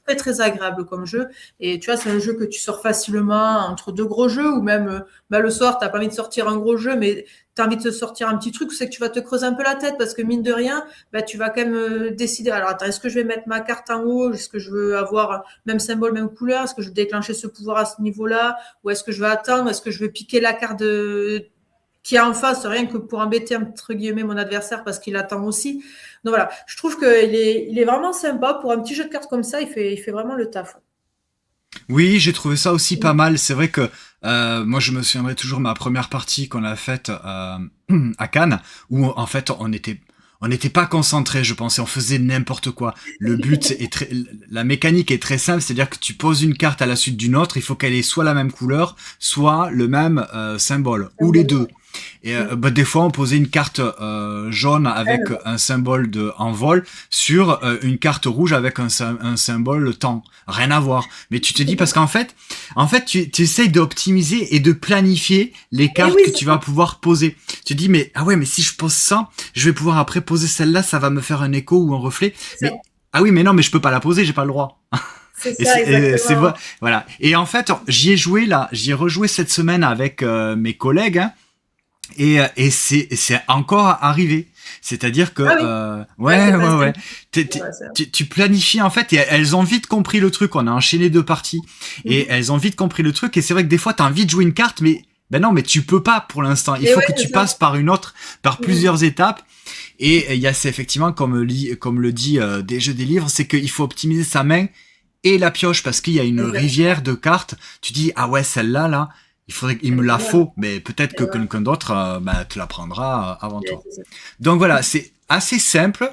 très très agréable comme jeu. Et tu vois, c'est un jeu que tu sors facilement entre 2 gros jeux, ou même le soir, tu n'as pas envie de sortir un gros jeu, mais tu as envie de te sortir un petit truc, c'est que tu vas te creuser un peu la tête, parce que mine de rien, tu vas quand même décider, alors attends, est-ce que je vais mettre ma carte en haut, est-ce que je veux avoir même symbole, même couleur, est-ce que je veux déclencher ce pouvoir à ce niveau-là, ou est-ce que je vais attendre, est-ce que je veux piquer la carte qui est en face, rien que pour embêter entre guillemets mon adversaire parce qu'il attend aussi. Donc voilà, je trouve qu'il est vraiment sympa pour un petit jeu de cartes comme ça, il fait vraiment le taf. Oui, j'ai trouvé ça aussi pas mal. C'est vrai que moi, je me souviendrai toujours ma première partie qu'on a faite à Cannes, où en fait on n'était pas concentré, je pensais, on faisait n'importe quoi. Le but la mécanique est très simple, c'est-à-dire que tu poses une carte à la suite d'une autre, il faut qu'elle ait soit la même couleur, soit le même symbole, ou les deux. Et des fois, on posait une carte jaune avec un symbole de envol sur une carte rouge avec un symbole temps. Rien à voir. Mais tu te dis, parce qu'en fait, tu essayes d'optimiser et de planifier les cartes que tu vas pouvoir poser. Tu te dis, mais si je pose ça, je vais pouvoir après poser celle-là, ça va me faire un écho ou un reflet. Mais mais non, mais je peux pas la poser, j'ai pas le droit. C'est ça, exactement. Voilà. Et en fait, j'y ai rejoué cette semaine avec mes collègues, hein, et c'est encore arrivé. C'est-à-dire que tu planifies en fait, et elles ont vite compris le truc. On a enchaîné 2 parties et elles ont vite compris le truc. Et c'est vrai que des fois, t'as envie de jouer une carte, mais non, mais tu peux pas pour l'instant. Il faut que tu passes par plusieurs étapes. Et il y a effectivement, comme le dit des jeux des livres, c'est qu'il faut optimiser sa main et la pioche, parce qu'il y a une rivière de cartes. Tu dis, celle-là, là, il me la faut, mais peut-être que quelqu'un d'autre te la prendra avant toi. Donc voilà, c'est assez simple,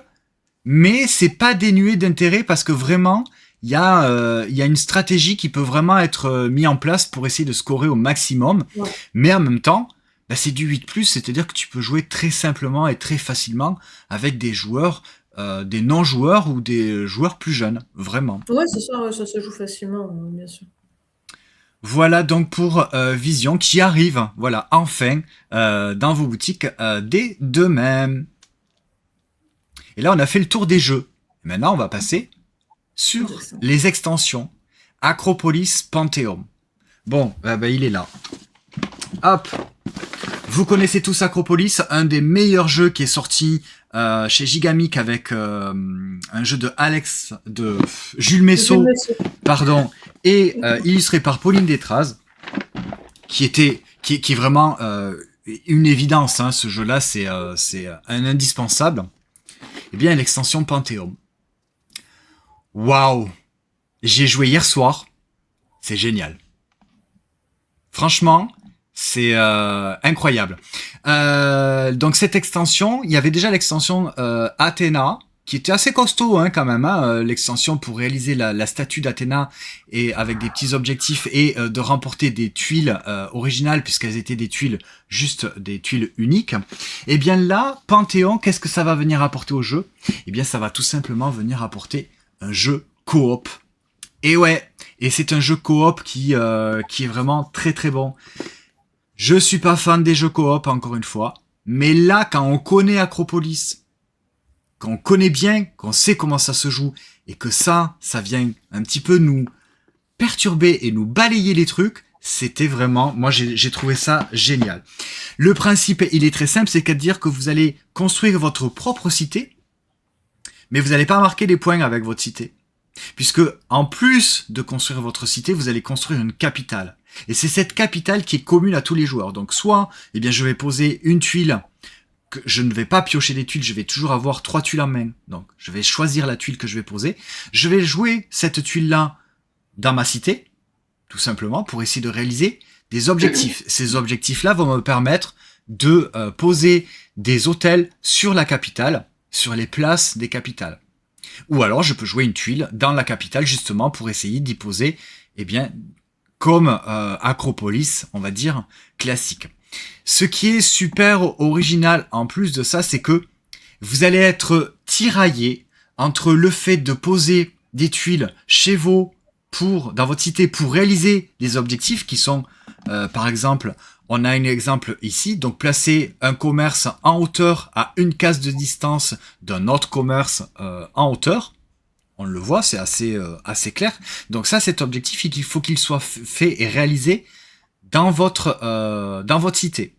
mais c'est pas dénué d'intérêt, parce que vraiment, il y a une stratégie qui peut vraiment être mise en place pour essayer de scorer au maximum, mais en même temps, c'est du 8+, c'est-à-dire que tu peux jouer très simplement et très facilement avec des joueurs, des non-joueurs ou des joueurs plus jeunes, vraiment. Ouais, c'est ça, ça se joue facilement, bien sûr. Voilà donc pour Vision qui arrive, voilà, enfin, dans vos boutiques dès demain. Et là, on a fait le tour des jeux. Maintenant, on va passer sur les extensions. Acropolis Panthéon. Bon, il est là. Hop. Vous connaissez tous Acropolis, un des meilleurs jeux qui est sorti chez Gigamic avec un jeu de Jules Messot, pardon, et illustré par Pauline Détraz, qui est vraiment une évidence, hein, ce jeu-là, c'est un indispensable. Eh bien, l'extension Panthéon. Waouh! J'ai joué hier soir, c'est génial. Franchement, c'est incroyable. Donc cette extension, il y avait déjà l'extension Athéna, qui était assez costaud quand même, hein, l'extension pour réaliser la statue d'Athéna et avec des petits objectifs et de remporter des tuiles originales, puisqu'elles étaient des tuiles, juste des tuiles uniques. Et bien là, Panthéon, qu'est-ce que ça va venir apporter au jeu? Eh bien ça va tout simplement venir apporter un jeu coop. Et c'est un jeu coop qui est vraiment très très bon. Je suis pas fan des jeux coop, encore une fois, mais là, quand on connaît Acropolis, quand on connaît bien, qu'on sait comment ça se joue, et que ça vient un petit peu nous perturber et nous balayer les trucs, c'était vraiment, moi j'ai trouvé ça génial. Le principe, il est très simple, c'est-à-dire que vous allez construire votre propre cité, mais vous n'allez pas marquer des points avec votre cité. Puisque, en plus de construire votre cité, vous allez construire une capitale. Et c'est cette capitale qui est commune à tous les joueurs. Donc, soit, je vais poser une tuile, que je ne vais pas piocher des tuiles, je vais toujours avoir 3 tuiles en main. Donc, je vais choisir la tuile que je vais poser. Je vais jouer cette tuile-là dans ma cité, tout simplement, pour essayer de réaliser des objectifs. Ces objectifs-là vont me permettre de poser des hôtels sur la capitale, sur les places des capitales. Ou alors, je peux jouer une tuile dans la capitale, justement, pour essayer d'y poser, comme Acropolis, on va dire, classique. Ce qui est super original, en plus de ça, c'est que vous allez être tiraillé entre le fait de poser des tuiles chez vous, dans votre cité, pour réaliser les objectifs qui sont, par exemple, on a un exemple ici, donc placer un commerce en hauteur à une case de distance d'un autre commerce en hauteur. On le voit, c'est assez clair. Donc ça, cet objectif, il faut qu'il soit fait et réalisé dans votre cité.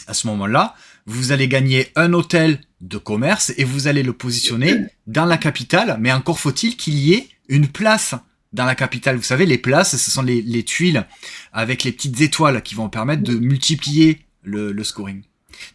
À ce moment-là, vous allez gagner un hôtel de commerce et vous allez le positionner dans la capitale, mais encore faut-il qu'il y ait une place dans la capitale. Vous savez, les places, ce sont les tuiles avec les petites étoiles qui vont permettre de multiplier le scoring.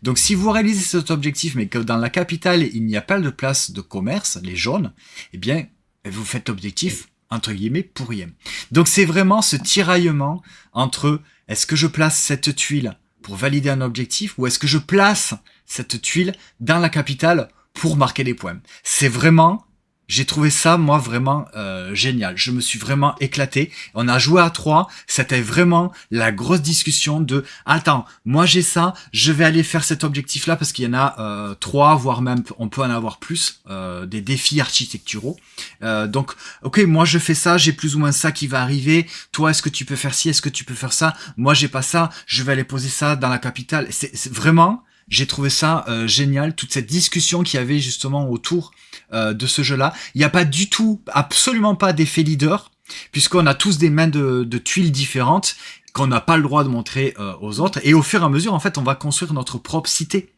Donc si vous réalisez cet objectif, mais que dans la capitale, il n'y a pas de place de commerce, les jaunes, eh bien, vous faites objectif, entre guillemets, pour rien. Donc c'est vraiment ce tiraillement entre est-ce que je place cette tuile pour valider un objectif ou est-ce que je place cette tuile dans la capitale pour marquer des points. C'est vraiment J'ai trouvé ça, moi, vraiment génial. Je me suis vraiment éclaté. On a joué à 3. C'était vraiment la grosse discussion de « Attends, moi j'ai ça, je vais aller faire cet objectif-là parce qu'il y en a 3, voire même on peut en avoir plus, des défis architecturaux. Donc, ok, moi je fais ça, j'ai plus ou moins ça qui va arriver. Toi, est-ce que tu peux faire ci, est-ce que tu peux faire ça? Moi, j'ai pas ça, je vais aller poser ça dans la capitale. » C'est vraiment... J'ai trouvé ça génial, toute cette discussion qu'il y avait justement autour de ce jeu-là. Il n'y a pas du tout, absolument pas d'effet leader, puisqu'on a tous des mains de tuiles différentes qu'on n'a pas le droit de montrer aux autres. Et au fur et à mesure, en fait, on va construire notre propre cité.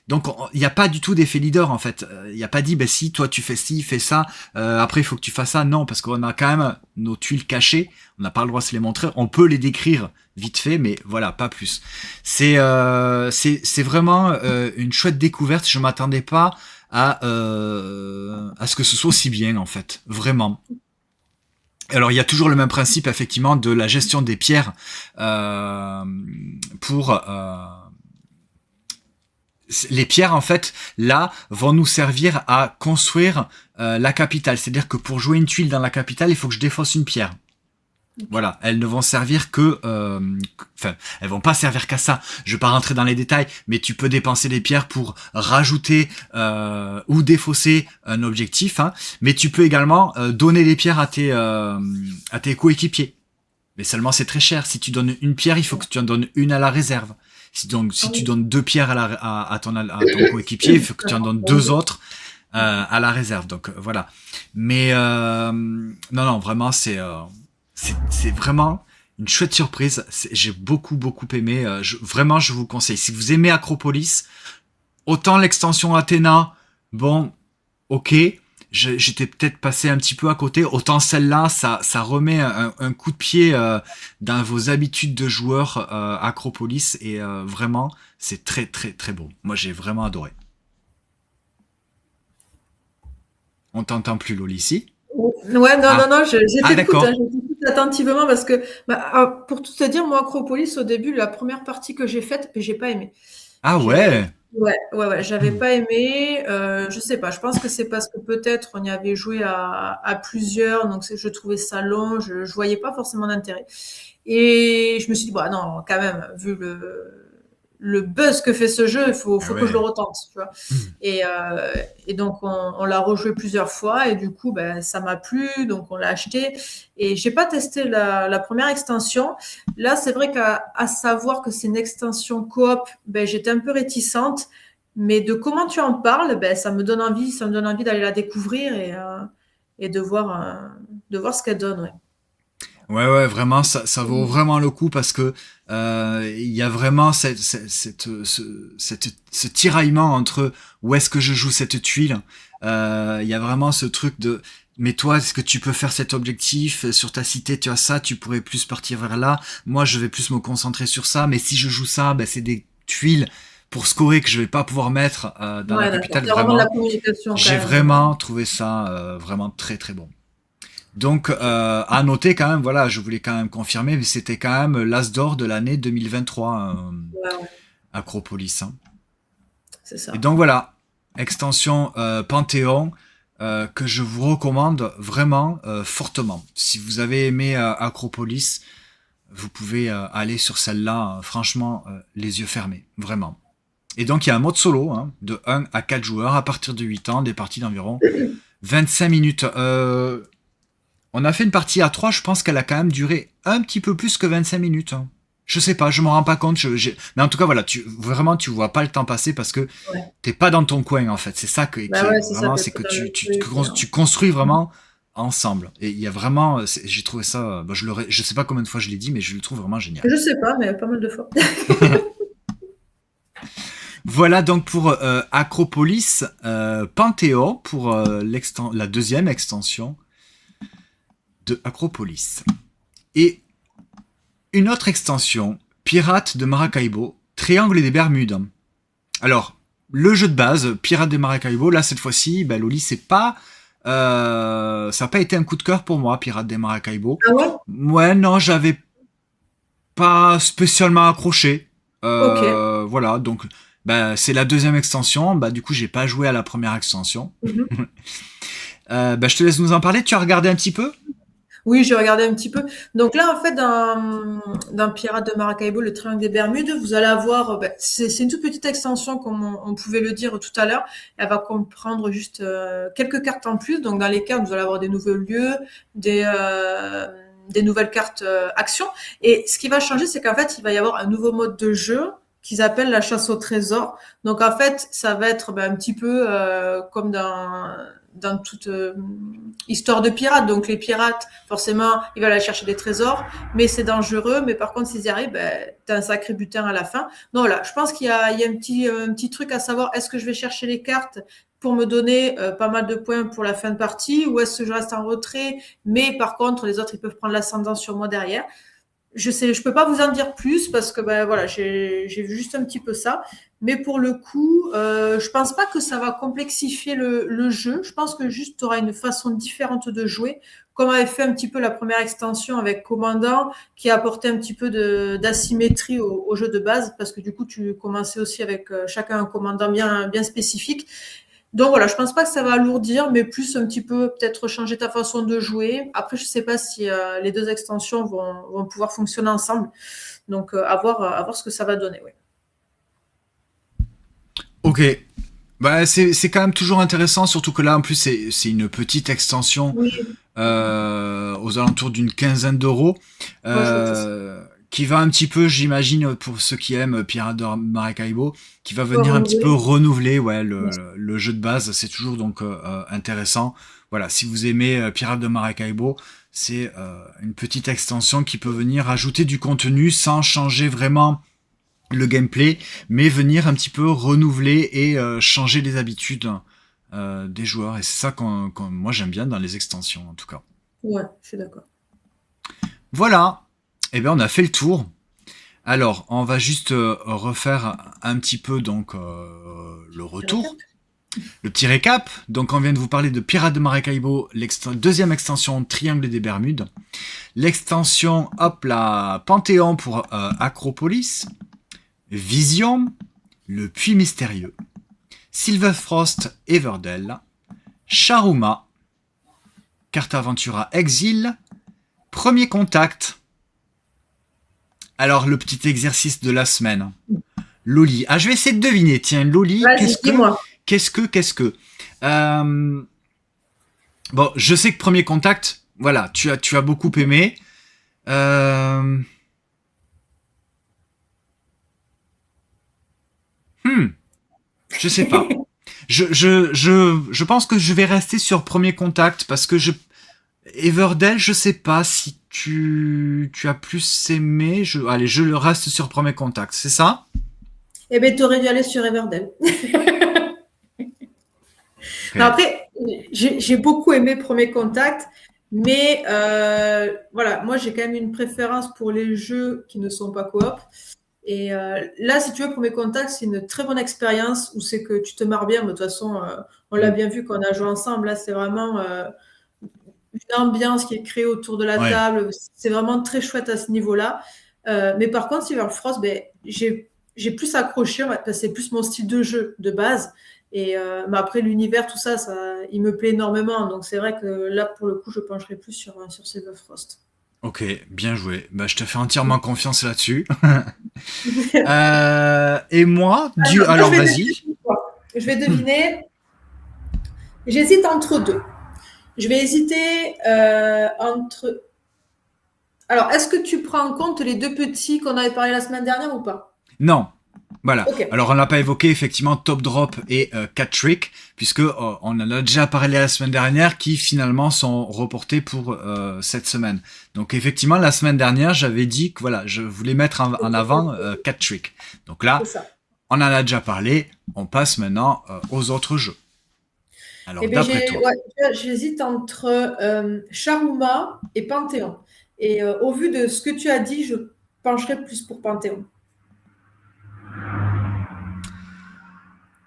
Donc il n'y a pas du tout d'effet leader en fait. Il n'y a pas dit ben si toi tu fais ci, fais ça, après il faut que tu fasses ça. Non, parce qu'on a quand même nos tuiles cachées, on n'a pas le droit de se les montrer. On peut les décrire vite fait, mais voilà, pas plus. C'est vraiment une chouette découverte. Je m'attendais pas à ce que ce soit aussi bien en fait, vraiment. Alors il y a toujours le même principe effectivement de la gestion des pierres pour les pierres en fait là vont nous servir à construire la capitale. C'est-à-dire que pour jouer une tuile dans la capitale, il faut que je défausse une pierre. Voilà, elles ne vont servir que, enfin, elles vont pas servir qu'à ça. Je vais pas rentrer dans les détails, mais tu peux dépenser des pierres pour rajouter ou défausser un objectif. Hein, mais tu peux également donner des pierres à tes coéquipiers. Mais seulement c'est très cher. Si tu donnes une pierre, il faut que tu en donnes une à la réserve. Donc si tu donnes 2 pierres à ton coéquipier, il faut que tu en donnes 2 autres à la réserve. Donc voilà. Mais non, vraiment c'est vraiment une chouette surprise. J'ai beaucoup aimé. Vraiment, je vous conseille. Si vous aimez Acropolis, autant l'extension Athéna, bon, ok, j'étais peut-être passé un petit peu à côté. Autant celle-là, ça remet un coup de pied dans vos habitudes de joueurs Acropolis. Et vraiment, c'est très beau. Moi, j'ai vraiment adoré. On t'entend plus, Loli, ici? Ouais, non, je t'écoute, d'accord. hein, je t'écoute attentivement parce que, pour tout te dire, moi, Acropolis, au début, la première partie que j'ai faite, j'ai pas aimé. Ah ouais. Ouais, j'avais pas aimé. Je sais pas, je pense que c'est parce que peut-être on y avait joué à plusieurs, donc je trouvais ça long, je voyais pas forcément d'intérêt. Et je me suis dit, bah non, quand même, vu le buzz que fait ce jeu, il faut que je le retente, tu vois. Et donc on l'a rejoué plusieurs fois et du coup ben ça m'a plu, donc on l'a acheté et j'ai pas testé la première extension. Là c'est vrai qu'à savoir que c'est une extension coop, ben j'étais un peu réticente, mais de comment tu en parles, ben ça me donne envie d'aller la découvrir et de voir ce qu'elle donne. Ouais. Ouais, vraiment, ça vaut vraiment le coup parce que il y a vraiment ce tiraillement entre où est-ce que je joue cette tuile. Il y a vraiment ce truc de mais toi, est-ce que tu peux faire cet objectif sur ta cité? Tu as ça, tu pourrais plus partir vers là. Moi, je vais plus me concentrer sur ça. Mais si je joue ça, ben c'est des tuiles pour scorer que je vais pas pouvoir mettre dans la capitale. Vraiment de la communication. J'ai vraiment trouvé ça vraiment très bon. Donc, à noter quand même, voilà, je voulais quand même confirmer, mais c'était quand même l'As d'or de l'année 2023, Acropolis. Hein. C'est ça. Et donc voilà, extension Panthéon que je vous recommande vraiment fortement. Si vous avez aimé Acropolis, vous pouvez aller sur celle-là, franchement, les yeux fermés, vraiment. Et donc il y a un mode solo, hein, de 1 à 4 joueurs, à partir de 8 ans, des parties d'environ 25 minutes. On a fait une partie à 3, je pense qu'elle a quand même duré un petit peu plus que 25 minutes. Hein. Je sais pas, je m'en rends pas compte. Mais en tout cas, voilà, tu vois pas le temps passer parce que t'es pas dans ton coin, en fait. C'est ça qui est vraiment, c'est que tu construis vraiment ensemble. Et il y a vraiment, j'ai trouvé ça, je sais pas combien de fois je l'ai dit, mais je le trouve vraiment génial. Je sais pas, mais pas mal de fois. Voilà donc pour Acropolis Panthéon, pour la deuxième extension de Acropolis. Et une autre extension, Pirates de Maracaibo, Triangle des Bermudes. Alors, le jeu de base, Pirates de Maracaibo, là cette fois-ci, ben, Loli, c'est pas... ça n'a pas été un coup de cœur pour moi, Pirates des Maracaibo. Ah ouais? Ouais, non, j'avais pas spécialement accroché. Ok. Voilà, donc ben, c'est la deuxième extension. Bah, du coup, j'ai pas joué à la première extension. Je te laisse nous en parler. Tu as regardé un petit peu? Oui, j'ai regardé un petit peu. Donc là, en fait, dans Pirates de Maracaibo, le Triangle des Bermudes, vous allez avoir, c'est une toute petite extension, comme on pouvait le dire tout à l'heure. Elle va comprendre juste quelques cartes en plus. Donc dans les cartes, vous allez avoir des nouveaux lieux, des nouvelles cartes actions. Et ce qui va changer, c'est qu'en fait, il va y avoir un nouveau mode de jeu qu'ils appellent la chasse au trésor. Donc en fait, ça va être un petit peu comme dans toute histoire de pirates. Donc les pirates, forcément, ils veulent aller chercher des trésors, mais c'est dangereux. Mais par contre, s'ils y arrivent, t'as un sacré butin à la fin. Donc voilà, je pense qu'il y a un petit truc à savoir. Est-ce que je vais chercher les cartes pour me donner pas mal de points pour la fin de partie, ou est-ce que je reste en retrait, mais par contre, les autres, ils peuvent prendre l'ascendant sur moi derrière. Je peux pas vous en dire plus parce que voilà, j'ai vu juste un petit peu ça. Mais pour le coup, je pense pas que ça va complexifier le jeu. Je pense que juste tu auras une façon différente de jouer, comme avait fait un petit peu la première extension avec Commandant, qui a apporté un petit peu d'asymétrie au jeu de base, parce que du coup, tu commençais aussi avec chacun un commandant bien spécifique. Donc voilà, je pense pas que ça va alourdir, mais plus un petit peu peut-être changer ta façon de jouer. Après, je sais pas si les deux extensions vont pouvoir fonctionner ensemble. Donc à voir ce que ça va donner. Ouais. Ok. C'est quand même toujours intéressant, surtout que là, en plus, c'est une petite extension Oui, aux alentours d'une quinzaine d'euros, moi je vois ça. qui va un petit peu, j'imagine, pour ceux qui aiment Pirates de Maracaibo, qui va Faut venir un petit peu renouveler. renouveler Ouais. le jeu de base. C'est toujours donc intéressant. Voilà, si vous aimez Pirates de Maracaibo, c'est une petite extension qui peut venir ajouter du contenu sans changer vraiment le gameplay, mais venir un petit peu renouveler et changer les habitudes des joueurs. Et c'est ça qu'on moi j'aime bien dans les extensions en tout cas. Ouais, je suis d'accord. Voilà, eh bien on a fait le tour. Alors on va juste refaire un petit peu donc le C'est récap. retour, le petit récap. Donc on vient de vous parler de Pirates de Maracaibo, deuxième extension Triangle des Bermudes, l'extension hop la Panthéon pour Acropolis, Vision, le Puits Mystérieux, Silverfrost Everdell, Sharuma, Cartaventura Exil, Premier Contact. Alors le petit exercice de la semaine. Loli. Ah, je vais essayer de deviner. Tiens, Loli, Vas-y, dis-moi. qu'est-ce que euh, Bon, je sais que Premier Contact, voilà, tu as beaucoup aimé. Euh, hmm, je sais pas. Je pense que je vais rester sur Premier Contact parce que Everdell, je sais pas si tu as plus aimé. Allez, je le reste sur Premier Contact, c'est ça? Eh bien, tu aurais dû aller sur Everdell. Non, Ok. après, j'ai beaucoup aimé Premier Contact, mais voilà, moi j'ai quand même une préférence pour les jeux qui ne sont pas coop. Et là, si tu veux, Premier Contact, c'est une très bonne expérience où c'est que tu te marres bien. Mais de toute façon, on l'a Hmm. bien vu quand on a joué ensemble. Là, c'est vraiment une ambiance qui est créée autour de la Ouais. table. C'est vraiment très chouette à ce niveau-là. Mais par contre, Silverfrost, j'ai plus accroché. C'est plus mon style de jeu de base. Et mais après, l'univers, tout ça, il me plaît énormément. Donc, c'est vrai que là, pour le coup, je pencherai plus sur Silverfrost. Ok, bien joué. Bah, je te fais entièrement confiance là-dessus. Et moi, Alors, moi, alors vas-y. je vais deviner. J'hésite entre deux. Je vais hésiter entre. Alors, est-ce que tu prends en compte les deux petits qu'on avait parlé la semaine dernière ou pas? Non. Voilà. Ok, Alors on n'a pas évoqué effectivement Top Drop et Cat Trick, puisque on en a déjà parlé la semaine dernière, qui finalement sont reportés pour cette semaine. Donc effectivement la semaine dernière j'avais dit que voilà, je voulais mettre en avant Cat Trick. Donc là, c'est ça. on en a déjà parlé, on passe maintenant aux autres jeux. Eh Alors bien, d'après toi. j'hésite entre Sharuma et Panthéon. Et au vu de ce que tu as dit, je pencherai plus pour Panthéon.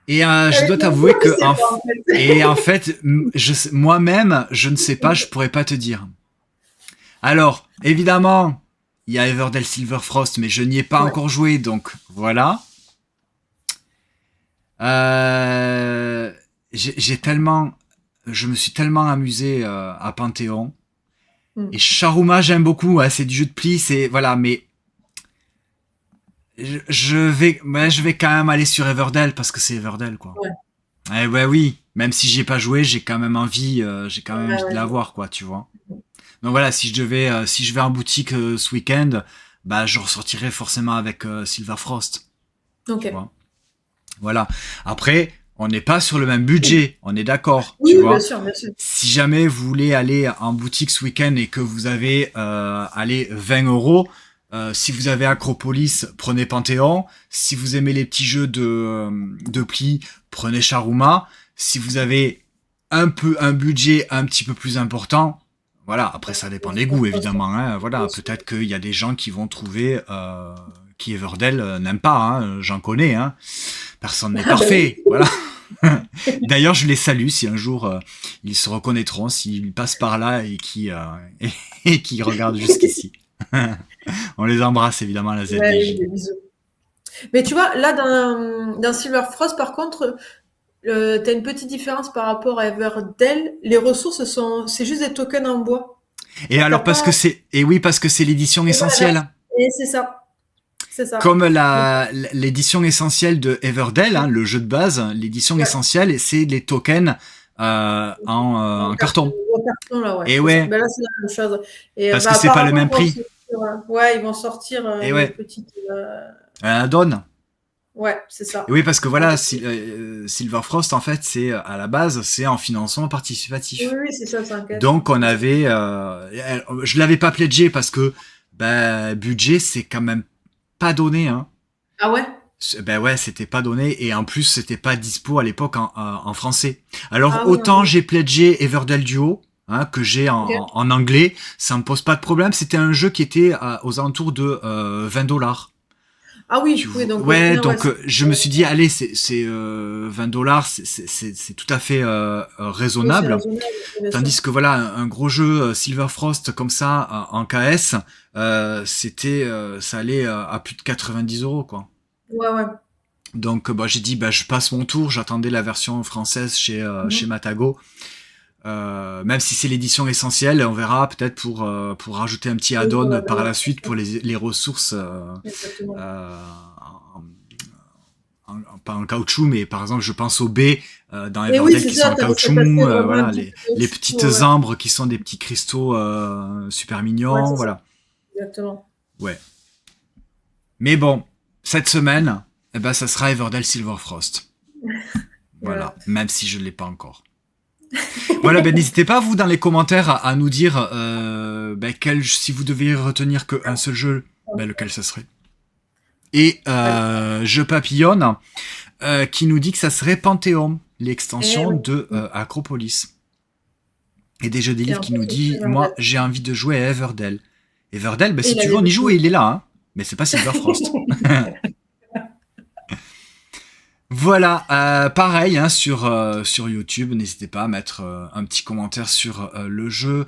Et je Avec dois mon t'avouer groupe, je que sais pas, en et fait. en fait, moi-même, je ne sais pas, je pourrais pas te dire. Alors, évidemment, il y a Everdell Silverfrost, mais je n'y ai pas Ouais. encore joué, donc voilà. Euh, j'ai tellement je me suis tellement amusé à Panthéon. Mm. Et Sharuma, j'aime beaucoup. C'est du jeu de pli, c'est voilà, mais je vais quand même aller sur Everdell parce que c'est Everdell, quoi. Ouais. Eh ouais, oui. Même si j'ai pas joué, j'ai quand même Ouais, envie de ouais. l'avoir, quoi, tu vois. Donc voilà, si je vais en boutique ce week-end, bah je ressortirai forcément avec Silver Frost, Ok. tu vois. Voilà. Après, on n'est pas sur le même budget, on est d'accord, Oui, tu oui, bien vois. sûr, bien sûr. Si jamais vous voulez aller en boutique ce week-end et que vous avez allez 20 €, si vous avez Acropolis, prenez Panthéon. Si vous aimez les petits jeux de pli, prenez Sharuma. Si vous avez un budget un petit peu plus important, voilà. Après, ça dépend des goûts, évidemment. Hein, voilà. Bien sûr. Peut-être qu'il y a des gens qui vont trouver qui Everdell n'aime pas. Hein, j'en connais. Hein. Personne n'est Ah bah oui. parfait. Voilà. D'ailleurs, je les salue si un jour ils se reconnaîtront, s'ils passent par là et qui regardent jusqu'ici. On les embrasse évidemment à la Ouais, oui, ZDJ. des bisous. Mais tu vois, là, dans Silver Frost, par contre, tu as une petite différence par rapport à Everdell. Les ressources c'est juste des tokens en bois. Et T'as alors pas. parce que c'est l'édition Et voilà. essentielle. Et c'est ça. C'est ça. Comme Donc, l'édition essentielle de Everdell, hein, le jeu de base, l'édition ouais. essentielle, c'est les tokens En en carton. carton, là, ouais, Et c'est ça. ouais, Ben là, c'est la même chose. Et parce bah, que c'est pas le apparemment, même prix. ils vont sortir Et une ouais, petite. donne. Ouais, c'est Et ça. oui, parce que En voilà, fait, Silver Frost, en fait, c'est à la base, c'est en financement oui, participatif. oui, c'est ça, c'est un cash. Donc on C'est ça. avait, je l'avais pas pledgé parce que ben budget c'est quand même pas donné, hein. Ah ouais? Ben ouais, c'était pas donné et en plus c'était pas dispo à l'époque en français. Alors Ah oui, autant oui. j'ai pledgé Everdell Duo. Hein, que j'ai Ok. en anglais, ça me pose pas de problème. C'était un jeu qui était aux alentours de 20 $. Ah oui, oui, donc au Ouais, final, ouais, donc je me suis dit, allez, c'est 20 $, c'est tout à fait oui, c'est raisonnable. raisonnable, bien sûr. Tandis que voilà, un gros jeu Silver Frost comme ça en KS, ça allait à plus de 90 € quoi. Ouais, ouais. Donc bah, j'ai dit, bah, je passe mon tour, j'attendais la version française chez Mhm. Matago. Même si c'est l'édition essentielle, on verra peut-être pour rajouter un petit Oui, pour add-on la par valeur, la bien suite sûr. pour les ressources Exactement. euh, pas en caoutchouc, mais par exemple, je pense aux baies dans Et oui, Everdell c'est qui sont ça, en t'as cet caoutchouc, aspect vraiment voilà, deep les coach. petites Ouais, ouais. ambres qui sont des petits cristaux super Ouais, mignons, c'est ça. voilà. Exactement. Ouais. Mais bon, cette semaine, eh ben, ça sera Everdell Silver Frost. Voilà. Voilà, même si je ne l'ai pas encore. Voilà, ben n'hésitez pas vous dans les commentaires à nous dire ben, si vous deviez retenir qu'un seul jeu, ben, lequel ça serait. Et Ouais. je papillonne qui nous dit que ça serait Panthéon, Eh l'extension oui. de Acropolis. Et des jeux des Et livres en qui fait, nous c'est très dit, moi Everdell. j'ai envie de jouer à Everdell. Everdell, ben, Et si il a tu veux des on y joue, bons il est là, hein. Mais c'est pas Silver Frost. Voilà, pareil hein, sur YouTube, n'hésitez pas à mettre un petit commentaire sur le jeu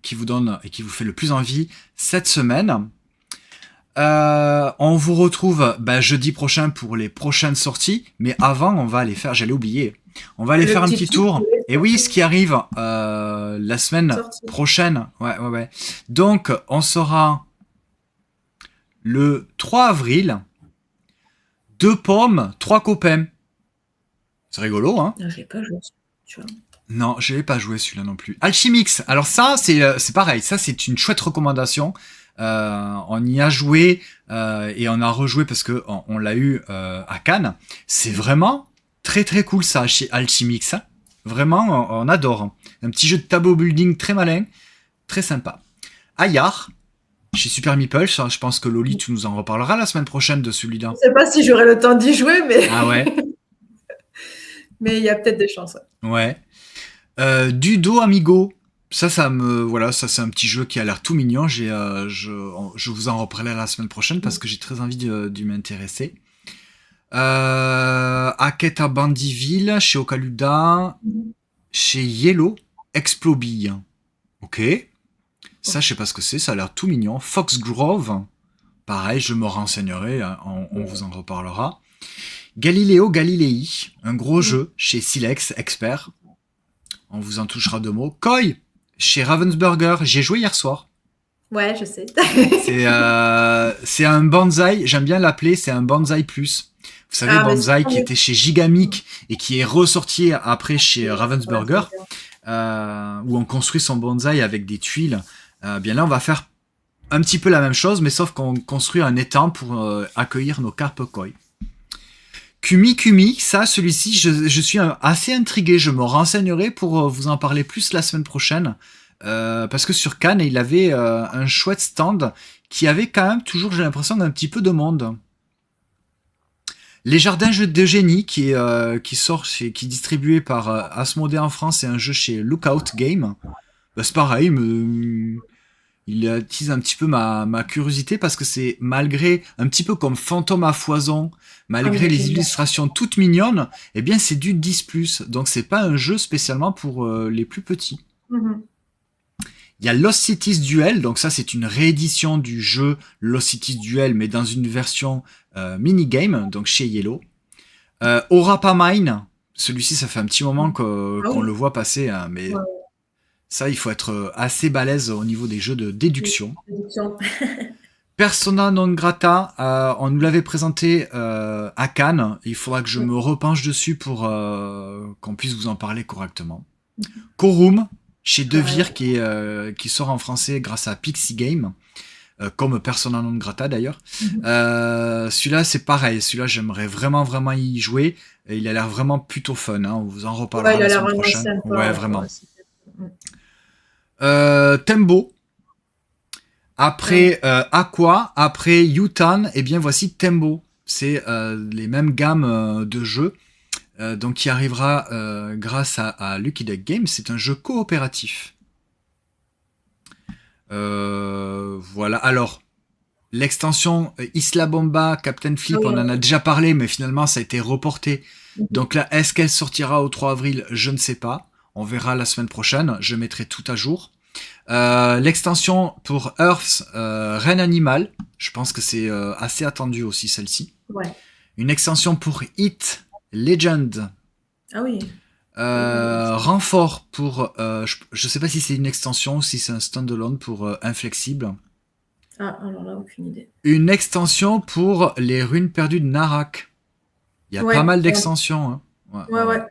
qui vous donne et qui vous fait le plus envie cette semaine. On vous retrouve jeudi prochain pour les prochaines sorties, mais avant on va aller faire, j'allais oublier, on va aller Le faire un petit petit tour tour. Et oui, ce qui arrive la semaine sorti. prochaine, ouais. Donc on sera le 3 avril. 2 pommes, 3 copains. C'est rigolo, hein? Ah, j'ai pas joué, tu vois. Non, je n'ai pas joué celui-là non plus. Alchimix, alors ça, c'est pareil. Ça, c'est une chouette recommandation. On y a joué et on a rejoué parce que on l'a eu à Cannes. C'est vraiment très très cool ça, chez Alchimix. Hein. Vraiment, on adore. Un petit jeu de tableau building très malin, très sympa. Ayar, chez Super Meeple, ça, je pense que Loli, tu nous en reparleras la semaine prochaine de Je celui-là. sais pas si j'aurai le temps d'y jouer, mais Ah ouais? mais il y a peut-être des chances. Ouais. Dudo Amigo. Voilà, ça c'est un petit jeu qui a l'air tout mignon. Je vous en reparlerai la semaine prochaine parce que j'ai très envie d'y m'intéresser. Aketa Bandiville, chez Ocaluda, chez Yellow, Explobille. Ok. Ça, je sais pas ce que c'est, ça a l'air tout mignon. Foxgrove, pareil, je me renseignerai, hein, on vous en reparlera. Galileo Galilei, un gros jeu chez Silex Expert. On vous en touchera 2 mots. Koi, chez Ravensburger, j'ai joué hier soir. Ouais, je sais. C'est un bonsaï, j'aime bien l'appeler, c'est un bonsaï plus. Vous savez, Ah, mais c'est bonsaï tant qui mieux. était chez Gigamic et qui est ressorti après chez Ouais, Ravensburger, c'est bien. où on construit son bonsaï avec des tuiles. Bien là, on va faire un petit peu la même chose, mais sauf qu'on construit un étang pour accueillir nos carpes koi. Kumi Kumi, ça, celui-ci, je suis assez intrigué. Je me renseignerai pour vous en parler plus la semaine prochaine. Parce que sur Cannes, il avait un chouette stand qui avait quand même toujours, j'ai l'impression, un petit peu de monde. Les Jardins de Génie, qui sort, qui est distribué par Asmodée en France, c'est un jeu chez Lookout Game. Bah, c'est pareil, il attise un petit peu ma curiosité parce que c'est malgré, un petit peu comme Fantôme à foison, Ah, malgré mais les j'aime bien. illustrations toutes mignonnes, eh bien c'est du 10+. Donc c'est pas un jeu spécialement pour les plus petits. Mhm. Il y a Lost Cities Duel, donc ça c'est une réédition du jeu Lost Cities Duel, mais dans une version minigame, donc chez Yellow. Aura pas Mine, celui-ci ça fait un petit moment Ah qu'on oui. le voit passer, hein, mais Ouais, ça il faut être assez balèze au niveau des jeux de ouais. déduction. Séduction. Persona non grata, on nous l'avait présenté à Cannes. Il faudra que je me repenche dessus pour qu'on puisse vous en parler correctement. Corum, chez Pareil. Devir, qui sort en français grâce à Pixie Game, comme Persona non grata d'ailleurs. Mhm. Celui-là, c'est pareil. Celui-là, j'aimerais vraiment, vraiment y jouer. Et il a l'air vraiment plutôt fun. Hein. On vous en Ouais, reparlera il a la l'air semaine vraiment prochaine. sympa. Ouais, Ouais, ouais, vraiment. c'est bien. Tembo. Ouais. Après Aqua, après Yutan, et bien voici Tembo. C'est les mêmes gammes de jeux, donc qui arrivera grâce à Lucky Duck Games. C'est un jeu coopératif. Voilà. Alors, l'extension Isla Bomba, Captain Ah Flip, oui, on en a déjà parlé, mais finalement ça a été reporté. mhm. Donc là, est-ce qu'elle sortira au 3 avril? Je ne sais pas. On verra la semaine prochaine. Je mettrai tout à jour. L'extension pour Earth, Reine Animal, je pense que c'est assez attendu aussi celle-ci. Ouais. Une extension pour Hit Legend, Ah oui. Oui, oui, oui. renfort pour, je sais pas si c'est une extension ou si c'est un standalone pour Inflexible. Ah, alors là, aucune idée. Une extension pour les runes perdues de Narak. Il y a pas Ouais, mal ouais, d'extensions. Hein. Ouais, ouais, ouais, ouais. ouais.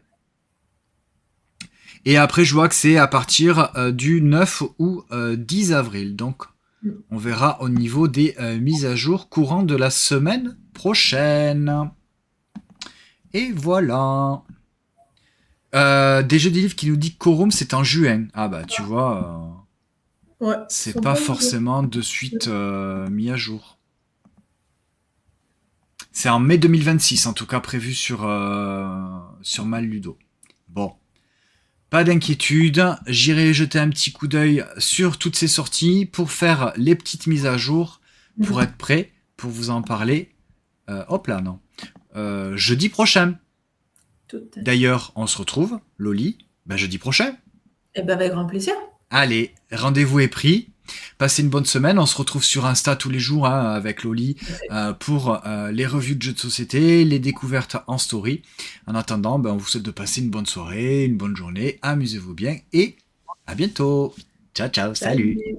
Et après, je vois que c'est à partir du 9 ou 10 avril. Donc, Mm. on verra au niveau des mises à jour courant de la semaine prochaine. Et voilà. Des jeux des livres qui nous dit Quorum, c'est en juin. Ah bah tu vois, Ouais, ils c'est sont pas pas nouveaux. forcément de suite mis à jour. C'est en mai 2026 en tout cas prévu sur Mal Ludo. Bon, pas d'inquiétude, j'irai jeter un petit coup d'œil sur toutes ces sorties pour faire les petites mises à jour, pour Mhm. être prêt, pour vous en parler. Hop là, non. Jeudi prochain. Tout à fait. D'ailleurs, on se retrouve, Loli, ben jeudi prochain. Eh ben, avec grand plaisir. Allez, rendez-vous est pris. Passez une bonne semaine. On se retrouve sur Insta tous les jours hein, avec Loli Tout à fait. pour les revues de jeux de société, les découvertes en story. En attendant, ben, on vous souhaite de passer une bonne soirée, une bonne journée. Amusez-vous bien et à bientôt. Ciao, ciao, salut. Salut.